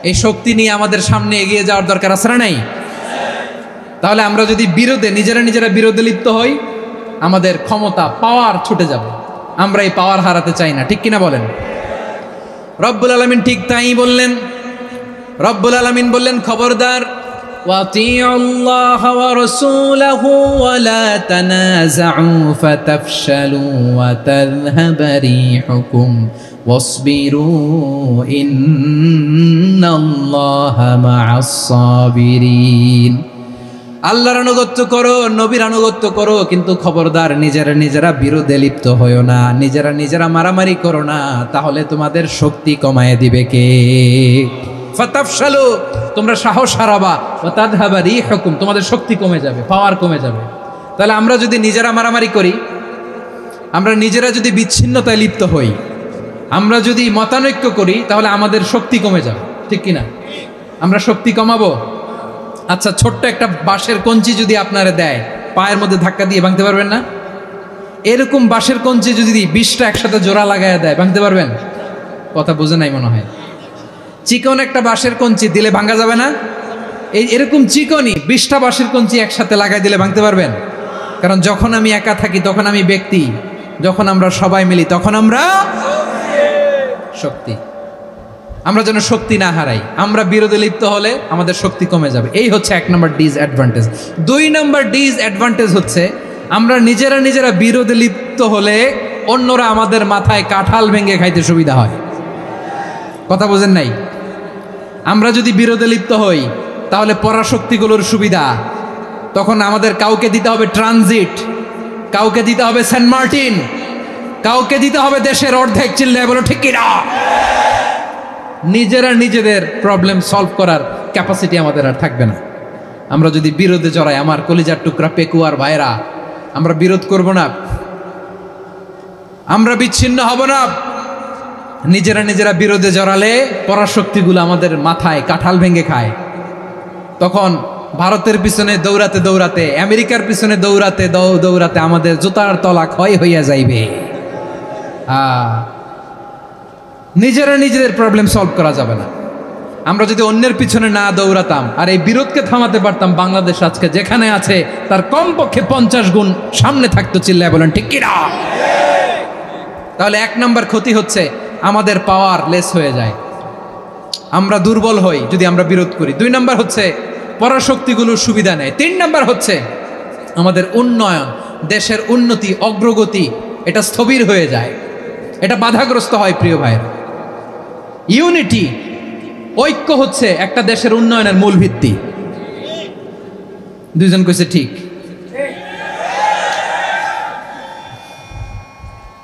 এই শক্তি নিয়ে আমাদের সামনে এগিয়ে যাওয়ার দরকার আছে না নাই? তাহলে আমরা যদি নিজেরা বিরোধে লিপ্ত হই আমাদের ক্ষমতা, পাওয়ার ছুটে যাবে। আমরা এই পাওয়ার হারাতে চাই না, ঠিক কিনা বলেন? রব্বুল আলামিন ঠিক তাই বললেন। রব্বুল আলামিন বললেন, খবরদার, ওয়াতিউল্লাহ ওয়া রাসূলাহু ওয়া লা তানাযাউ ফাতাফশালু ওয়া তাযহাবা রিহুকুম ওয়াসবিরু ইন্নাল্লাহা মা'আস সাবিরিন। আল্লাহর আনুগত্য করো, নবীর আনুগত্য করো, কিন্তু খবরদার নিজেরা বিরোধে লিপ্ত হয়ো না, নিজেরা মারামারি করো না, তাহলে তোমাদের শক্তি কমায় দিবে কে? ফাতাফশালু, তোমরা সাহস হারাবা, ওয়া তাযহাবা রিহুকুম, তোমাদের শক্তি কমে যাবে, পাওয়ার কমে যাবে। তাহলে আমরা যদি নিজেরা মারামারি করি, আমরা নিজেরা যদি বিচ্ছিন্নতায় লিপ্ত হই, আমরা যদি মতানৈক্য করি, তাহলে আমাদের শক্তি কমে যাবে, ঠিক কিনা? আমরা শক্তি কমাবো। আচ্ছা, ছোট্ট একটা বাঁশের কঞ্চি যদি আপনারে দেয়, পায়ের মধ্যে ধাক্কা দিয়ে ভাঙতে পারবেন না? এরকম বাঁশের কঞ্চি যদি 20টা একসাথে জোড়া লাগায় দেয়, ভাঙতে পারবেন? কথা বুঝে নাই মনে হয়। চিকন একটা বাঁশের কঞ্চি দিলে ভাঙা যাবে না? এরকম চিকনই 20টা বাঁশের কঞ্চি একসাথে লাগাই দিলে ভাঙতে পারবেন? কারণ যখন আমি একা থাকি তখন আমি ব্যক্তি, যখন আমরা সবাই মিলি তখন আমরা শক্তি। আমরা যেন শক্তি না হারাই। আমরা বিরোধে লিপ্ত হলে আমাদের শক্তি কমে যাবে। এই হচ্ছে 1 নম্বর ডিসঅ্যাডভান্টেজ। 2 নম্বর ডিসঅ্যাডভান্টেজ হচ্ছে আমরা নিজেরা বিরোধে লিপ্ত হলে অন্যরা আমাদের মাথায় কাঁঠাল ভেঙে খাইতে সুবিধা হয়। কথা বোঝেন নাই? আমরা যদি বিরোধে লিপ্ত হই তাহলে পরাশক্তিগুলোর সুবিধা, তখন আমাদের কাউকে দিতে হবে ট্রানজিট, কাউকে দিতে হবে সেন্ট মার্টিন, কাউকে দিতে হবে দেশের অর্ধেক। চিল্লায় বলো ঠিক কিনা? নিজেদের প্রবলেম সলভ করার ক্যাপাসিটি আমাদের আর থাকবে না। আমরা যদি বিরোধে জড়াই, আমার কলিজার টুকরা পেকুয়ার ভাইরা, আমরা বিরোধ করব না, আমরা বিচ্ছিন্ন হব না। নিজেরা বিরোধে জড়ালে পরাশক্তিগুলো আমাদের মাথায় কাঁঠাল ভেঙে খায়। তখন ভারতের পিছনে দৌড়াতে, আমেরিকার পিছনে দৌড়াতে আমাদের জুতার তলা ক্ষয় হইয়া যাইবে। নিজেদের প্রবলেম সলভ করা যাবে না। আমরা যদি অন্যের পিছনে না দৌড়াতাম আর এই বিরোধকে থামাতে পারতাম, বাংলাদেশ আজকে যেখানে আছে তার কমপক্ষে 50 গুণ সামনে থাকতো। চিল্লায় বলেন ঠিক কিনা? তাহলে 1 নম্বর ক্ষতি হচ্ছে আমাদের পাওয়ার লেস হয়ে যায়, আমরা দুর্বল হই যদি আমরা বিরোধ করি। 2 নম্বর হচ্ছে পরাশক্তিগুলোর সুবিধা নেয়। 3 নম্বর হচ্ছে আমাদের উন্নয়ন, দেশের উন্নতি, অগ্রগতি, এটা স্থবির হয়ে যায়, এটা বাধাগ্রস্ত হয়। প্রিয় ভাইয়েরা, ইউনিটি, ঐক্য হচ্ছে একটা দেশের উন্নয়নের মূল ভিত্তি। 2 জন কইছে ঠিক।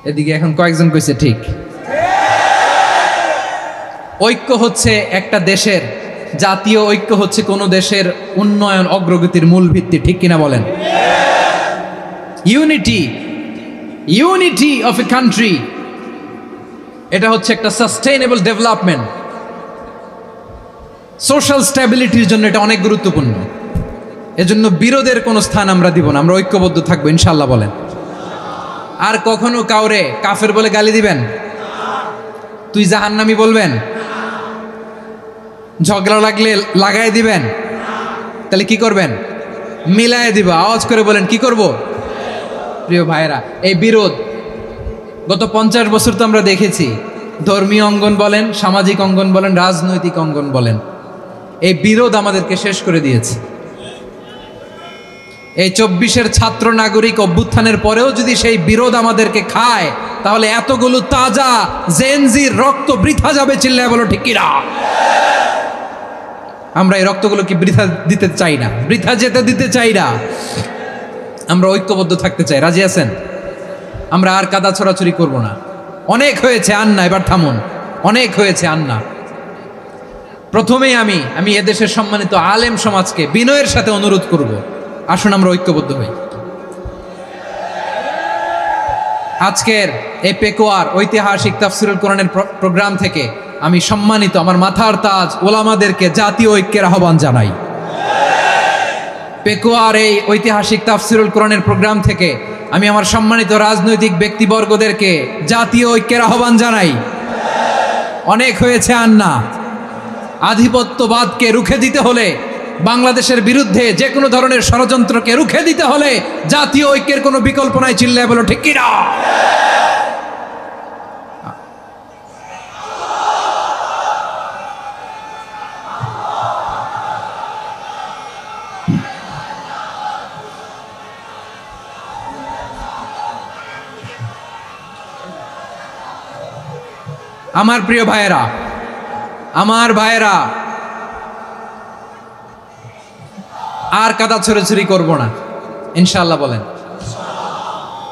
এদিকে এখন কয়েকজন কইছে ঠিক। ঐক্য হচ্ছে একটা দেশের, জাতীয় ঐক্য হচ্ছে কোনো দেশের উন্নয়ন, অগ্রগতির মূল ভিত্তি, ঠিক কিনা বলেন? ইউনিটি অফ এ কান্ট্রি, এটা হচ্ছে একটা সাস্টেইনেবল ডেভেলপমেন্ট, সোশ্যাল স্ট্যাবিলিটির জন্য এটা অনেক গুরুত্বপূর্ণ। এজন্য বিরোধের কোনো স্থান আমরা দিব না, আমরা ঐক্যবদ্ধ থাকবো ইনশাআল্লাহ বলেন। আর কখনো কাউরে কাফের বলে গালি দিবেন? তুই জাহান্নামী বলবেন? ঝগড়া লাগলে লাগাই দিবেন? তাহলে কি করবেন? মিলায় দিব। আওয়াজ করে বলেন কি করব? প্রিয় ভাইরা, এই বিরোধ গত 50 বছর তো আমরা দেখেছি। ধর্মীয় অঙ্গন বলেন, সামাজিক অঙ্গন বলেন, রাজনৈতিক অঙ্গন বলেন, এই বিরোধ আমাদেরকে শেষ করে দিয়েছে। এই 24-এর ছাত্র নাগরিক অভ্যুত্থানের পরেও যদি সেই বিরোধ আমাদেরকে খায়, তাহলে এতগুলো তাজা জেনজির রক্ত বৃথা যাবে। চিল্লায় বলো ঠিক কিনা? আমরা এই রক্তগুলোকে বৃথা দিতে চাই না, বৃথা যেতে দিতে চাই না। আমরা ঐক্যবদ্ধ থাকতে চাই। রাজি আছেন? আমরা আর কাদা ছড়াছড়ি করব না। অনেক হয়েছে, আন্না, এবার থামুন। অনেক হয়েছে, আন্না। প্রথমেই আমি এদেশের সম্মানিত আলেম সমাজকে বিনয়ের সাথে অনুরোধ করব, আসুন আমরা ঐক্যবদ্ধ হই। আজকের এই পেকুয়ার ঐতিহাসিক তাফসিরুল কোরআনের প্রোগ্রাম থেকে আমি সম্মানিত আমার মাথার তাজ ওলামাদেরকে জাতীয় ঐক্যের আহ্বান জানাই। পেকুয়ার এই ঐতিহাসিক তাফসিরুল কোরআনের প্রোগ্রাম থেকে আমি আমার সম্মানিত রাজনৈতিক ব্যক্তিবর্গদেরকে জাতীয় ঐক্যের আহ্বান জানাই। অনেক হয়েছে আর না। আধিপত্যবাদকে রুখে দিতে হলে, বাংলাদেশের বিরুদ্ধে যে কোনো ধরনের ষড়যন্ত্রকে রুখে দিতে হলে জাতীয় ঐক্যের কোনো বিকল্প নাই। চিল্লায় বলো ঠিক কিনা? আমার প্রিয় ভাইয়েরা, আমার ভাইয়েরা, আর কাদা ছড়াছড়ি করব না ইনশাআল্লাহ। বলেন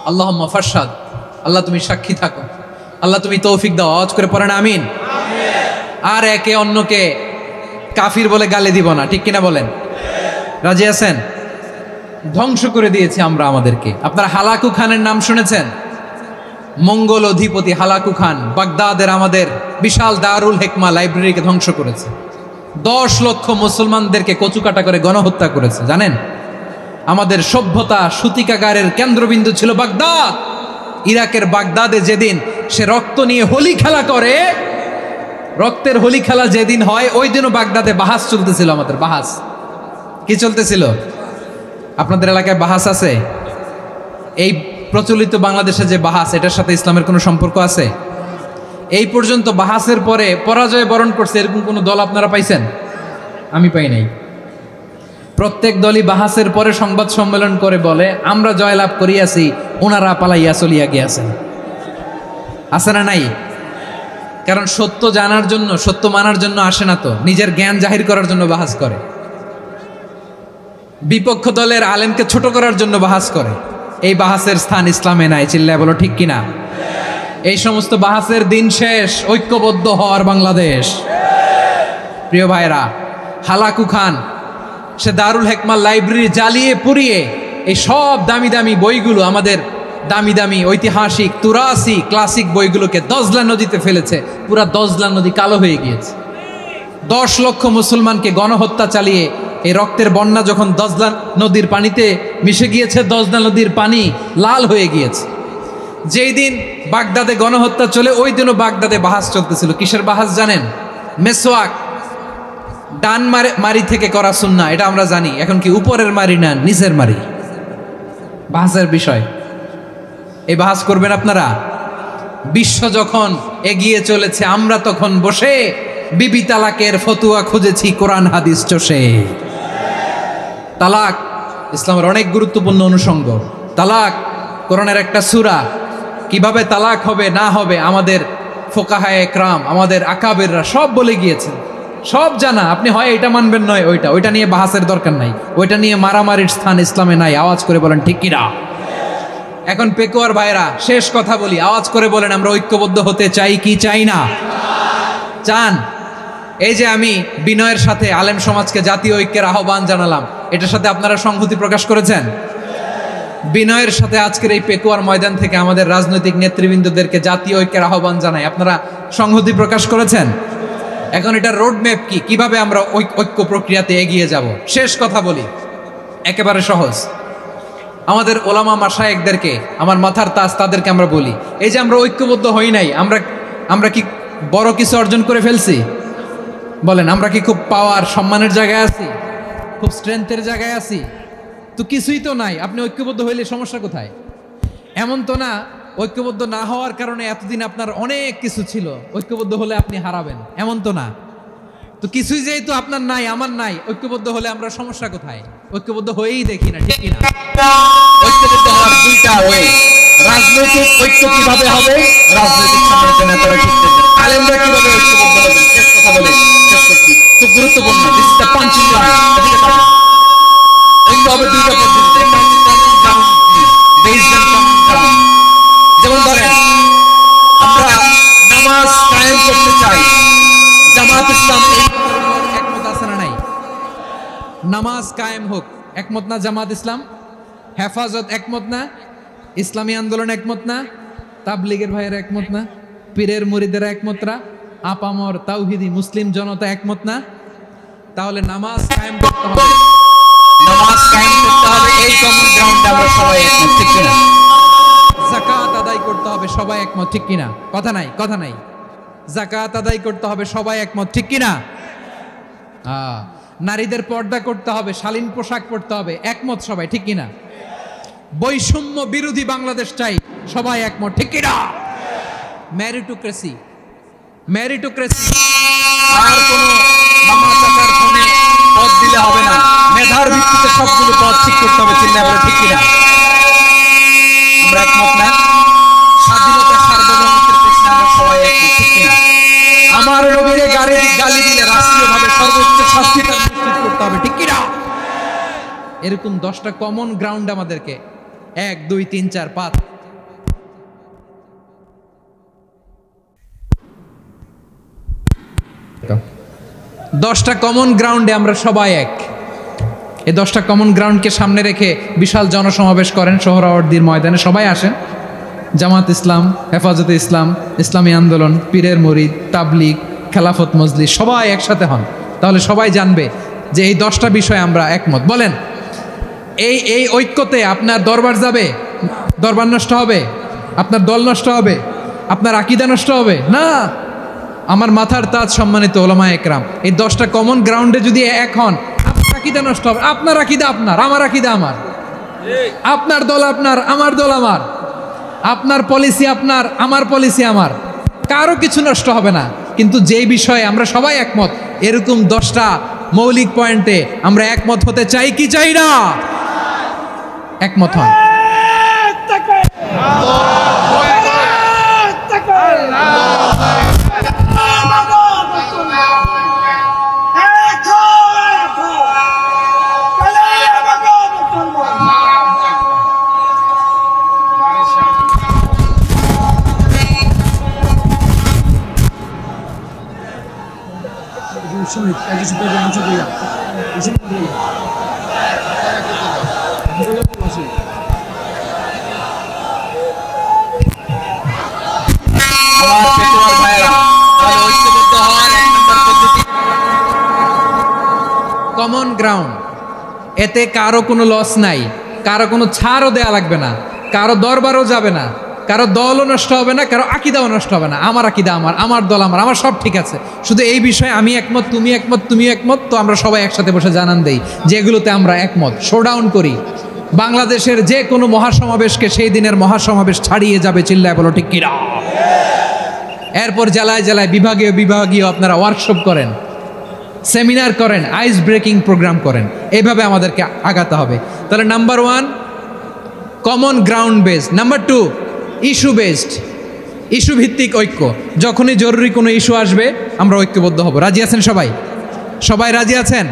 আল্লাহুম্মা ফারশাদ। আল্লাহ তুমি সাক্ষী থাকো, আল্লাহ তুমি তৌফিক দাও। আওয়াজ করে পড়েন আমিন। আর একে অন্যকে কাফির বলে গালি দিব না, ঠিক কিনা বলেন? রাজি আছেন? ধ্বংস করে দিয়েছি আমরা আমাদেরকে। আপনারা হালাকু খানের নাম শুনেছেন? মঙ্গল অধিপতি হালাকু খান বাগদাদের আমাদের বিশাল দারুল হিকমা লাইব্রেরিকে ধ্বংস করেছে। 10 লক্ষ মুসলমানদেরকে কচুকাটা করে গণহত্যা করেছে। জানেন, আমাদের সভ্যতা সূতিকাগারের কেন্দ্রবিন্দু ছিল বাগদাদ। ইরাকের বাগদাদে যেদিন সে রক্ত নিয়ে হোলি খেলা করে, রক্তের হোলি খেলা যেদিন হয়, ওই দিনও বাগদাদে বাহাস চলতেছিল। আমাদের বাহাস কি চলতেছিল? আপনাদের এলাকায় বাহাস আছে? এই প্রচলিত বাংলাদেশে যে বাহাস, এটার সাথে ইসলামের কোনো সম্পর্ক আছে? এই পর্যন্ত বাহাসের পরে পরাজয় বরণ করছে এরকম কোনো দল আপনারা পাইছেন? আমি পাই নাই। প্রত্যেক দলই বাহাসের পরে সংবাদ সম্মেলন করে বলে আমরা জয়লাভ করিয়াছি, ওনারা পালাইয়া চলিয়া গিয়াছেন। আছে না নাই? কারণ সত্য জানার জন্য, সত্য মানার জন্য আসে না তো, নিজের জ্ঞান জাহির করার জন্য বাহাস করে। বিপক্ষ দলের আলেমকে ছোট করার জন্য বাহাস করে। এই বাহাসের স্থান ইসলামে নাই। চিল্লায় বলো ঠিক কিনা? এই সমস্ত বাহাসের দিন শেষ। ঐক্যবদ্ধ হওয়ার বাংলাদেশ। প্রিয় ভাইরা, হালাকু খান সে দারুল হিকমা লাইব্রেরি জ্বালিয়ে পুড়িয়ে এই সব দামি দামি বইগুলো, আমাদের দামি দামি ঐতিহাসিক তুরাসি ক্লাসিক বইগুলোকে দজলা নদীতে ফেলেছে। পুরা দজলা নদী কালো হয়ে গিয়েছে। 10 লক্ষ মুসলমানকে গণহত্যা চালিয়ে এই রক্তের বন্যা যখন দজলা নদীর পানিতে মিশে গিয়েছে, দজলা নদীর পানি লাল হয়ে গিয়েছে। যেই দিন বাগদাদে গণহত্যা চলে, ওই দিনও বাগদাদে বাহাস চলতেছিল। কিসের বাহাস জানেন? মেসওয়াক, ডান মারি থেকে করা সুন্নাহ, এটা আমরা জানি। এখন কি উপরের মারি না নিচের মারি? বাহাসের বিষয়। এই বাহাস করবেন আপনারা? বিশ্ব যখন এগিয়ে চলেছে, আমরা তখন বসে বিবি তালাকের ফতুয়া খুঁজেছি কোরআন হাদিস চষে। তালাক ইসলামের অনেক গুরুত্বপূর্ণ অনুষঙ্গ। তালাক কোরআনের একটা সূরা। কিভাবে তালাক হবে না হবে আমাদের ফোকাহায়ে একরাম, আমাদের আকাবেররা সব বলে গিয়েছেন, সব জানা। আপনি হয় এটা মানবেন, নয় ওইটা নিয়ে বাহাসের দরকার নাই। ওইটা নিয়ে মারামারির স্থান ইসলামে নাই। আওয়াজ করে বলেন ঠিক কিনা? এখন পেকুয়ার ভাইরা, শেষ কথা বলি, আওয়াজ করে বলেন আমরা ঐক্যবদ্ধ হতে চাই কি চাই না? চান? এই যে আমি বিনয়ের সাথে আলেম সমাজকে জাতীয় ঐক্যের আহ্বান জানালাম, এটার সাথে আপনারা সংহতি প্রকাশ করেছেন? বিনয়ের সাথে আজকের এই পেকুয়ার ময়দান থেকে আমাদের রাজনৈতিক নেতৃবৃন্দদেরকে জাতীয় ঐক্যের আহ্বান জানাই, আপনারা সংহতি প্রকাশ করেছেন? এখন এটা রোডম্যাপ কি, কিভাবে আমরা ঐক্য প্রক্রিয়াতে এগিয়ে যাব? শেষ কথা বলি, একেবারে সহজ। আমাদের ওলামা মাশায়েখদেরকে, আমার মাথার তাজ, তাদেরকে আমরা বলি, এই যে আমরা ঐক্যবদ্ধ হই নাই, আমরা কি বড় কিছু অর্জন করে ফেলছি? বলেন, আমরা কি খুব পাওয়ার সম্মানের জায়গায় আছি? খুব স্ট্রেংথের জায়গায় আছি? তো কিছুই তো নাই। আপনি ঐক্যবদ্ধ হইলে সমস্যা কোথায়? এমন তো না ঐক্যবদ্ধ না হওয়ার কারণে এতদিন আপনার অনেক কিছু ছিল, ঐক্যবদ্ধ হলে আপনি হারাবেন, এমন তো না। তো কিছুই যেহেতু আপনার নাই, আমার নাই, ঐক্যবদ্ধ হলে আমরা সমস্যা কোথায়? ঐক্যবদ্ধ হয়েই দেখি না, ঠিক কিনা? ঐক্যবদ্ধ হওয়ার দুইটা ওয়ে। রাজনৈতিক ঐক্য কিভাবে হবে? রাজনৈতিক সম্মানিত নেতারা ঠিক করবেন। আলেমরা কিভাবে ঐক্যবদ্ধ হবেন? শেষ কথা বলে শেষ করছি, খুব গুরুত্বপূর্ণ। This is the punching line. এদিকে তাকান। ঐক্য হবে দুইটা পদ্ধতিতে। যেমন ধরেন, আমরা নামাজ কায়েম করতে চাই, জামাত ইসলাম একমত আছে না নাই? নামাজ কায়েম হোক, একমত না জামাত ইসলাম? হেফাজত একমত না? ইসলামী আন্দোলন একমত না? তাবলীগের ভাইয়েরা একমত না? পীরের মুরিদেরা একমত না? আপামর তাওহীদি মুসলিম জনতা একমত না? তাহলে নামাজ কায়েম করতে হবে, নামাজ কায়েম করতে হবে, এই কমন গ্রাউন্ডে আমরা সবাই একমত, ঠিক কিনা? যাকাত আদায় করতে হবে, সবাই একমত, ঠিক কিনা? কথা নাই, কথা নাই। যাকাত আদায় করতে হবে, সবাই একমত, ঠিক কিনা? নারীদের পর্দা করতে হবে, শালীন পোশাক পরতে হবে, একমত সবাই, ঠিক কিনা? বৈষম্য বিরোধী বাংলাদেশ চাই, সবাই একমত, ঠিক কিনা? মেরিটোক্রেসি, মেরিটোক্রেসি, আর কোন মামা চাচার ফোনে পদ দিলে হবে না, মেধার ভিত্তিতে সবগুলো পদ ঠিক করতে হবে, চিন্তা করে, ঠিক কিনা? আমরা একমত না? স্বাধীনতা সার্বভৌমত্বের প্রশ্নে আমরা সবাই একমত, ঠিক কিনা? আমার নবীরে গালি দিলে রাষ্ট্রীয়ভাবে সর্বোচ্চ শাস্তি তার নিশ্চিত করতে হবে, ঠিক কিনা? এরকম 10টা কমন গ্রাউন্ড আমাদেরকে 1 2 3 4 5 10টা কমন গ্রাউন্ডে আমরা সবাই এক। এই 10টা কমন গ্রাউন্ডকে সামনে রেখে বিশাল জনসমাবেশ করেন সোহরাওয়ার্দীর ময়দানে, সবাই আসেন। জামাত ইসলাম, হেফাজতে ইসলাম, ইসলামী আন্দোলন, পীরের মুরিদ, তাবলীগ, খেলাফত মজলিস, সবাই একসাথে হন, তাহলে সবাই জানবে যে এই 10টা বিষয়ে আমরা একমত। বলেন, এই ঐক্যতে আপনার দরবার যাবে, দরবার নষ্ট হবে, আপনার দল নষ্ট হবে, আপনার আকীদা নষ্ট হবে না। আমার মাথার তাজ সম্মানিত ওলামায়ে একরাম, এই 10টা কমন গ্রাউন্ডে যদি এক হন, আপনার আকীদা নষ্ট হবে। আপনার আকীদা আপনার, আমার আকীদা আমার, আপনার দল আপনার, আমার দল আমার, আপনার পলিসি আপনার, আমার পলিসি আমার, কারো কিছু নষ্ট হবে না। কিন্তু যেই বিষয়ে আমরা সবাই একমত, এরকম 10টা মৌলিক পয়েন্টে আমরা একমত হতে চাই কি চাই না? একমত হন। কমন গ্রাউন্ড, এতে কারো কোনো লস নাই, কারো কোনো ছাড়ও দেয়া লাগবে না, কারো দরবারও যাবে না, কারো দলও নষ্ট হবে না, কারো আকীদাও নষ্ট হবে না। আমার আকীদা আমার, আমার দল আমার, আমার সব ঠিক আছে। শুধু এই বিষয়ে আমি একমত, তুমি একমত, তুমি একমত, তো আমরা সবাই একসাথে বসে জানান দেই যেগুলোতে আমরা একমত, শোডাউন করি। বাংলাদেশের যে কোনো মহাসমাবেশকে সেই দিনের মহাসমাবেশ ছাড়িয়ে যাবে, চিল্লায় বলো ঠিক কিনা? এরপর জেলায় জেলায় বিভাগীয় বিভাগীয় আপনারা ওয়ার্কশপ করেন, সেমিনার করেন, আইস ব্রেকিং প্রোগ্রাম করেন, এইভাবে আমাদেরকে আগাতে হবে। তাহলে number 1 common ground based, number 2 issue based, issue ভিত্তিক ঐক্য। যখনই জরুরি কোনো ইস্যু আসবে আমরা ঐক্যবদ্ধ হব। রাজি আছেন সবাই? সবাই রাজি আছেন?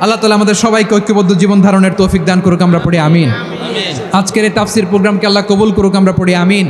আল্লাহ তাআলা আমাদের সবাইকে ঐক্যবদ্ধ জীবন ধারণের তৌফিক দান করুক, আমরা পড়ি আমিন। আজকের এই তাফসীর প্রোগ্রামকে আল্লাহ কবুল করুক, আমরা পড়ি আমিন।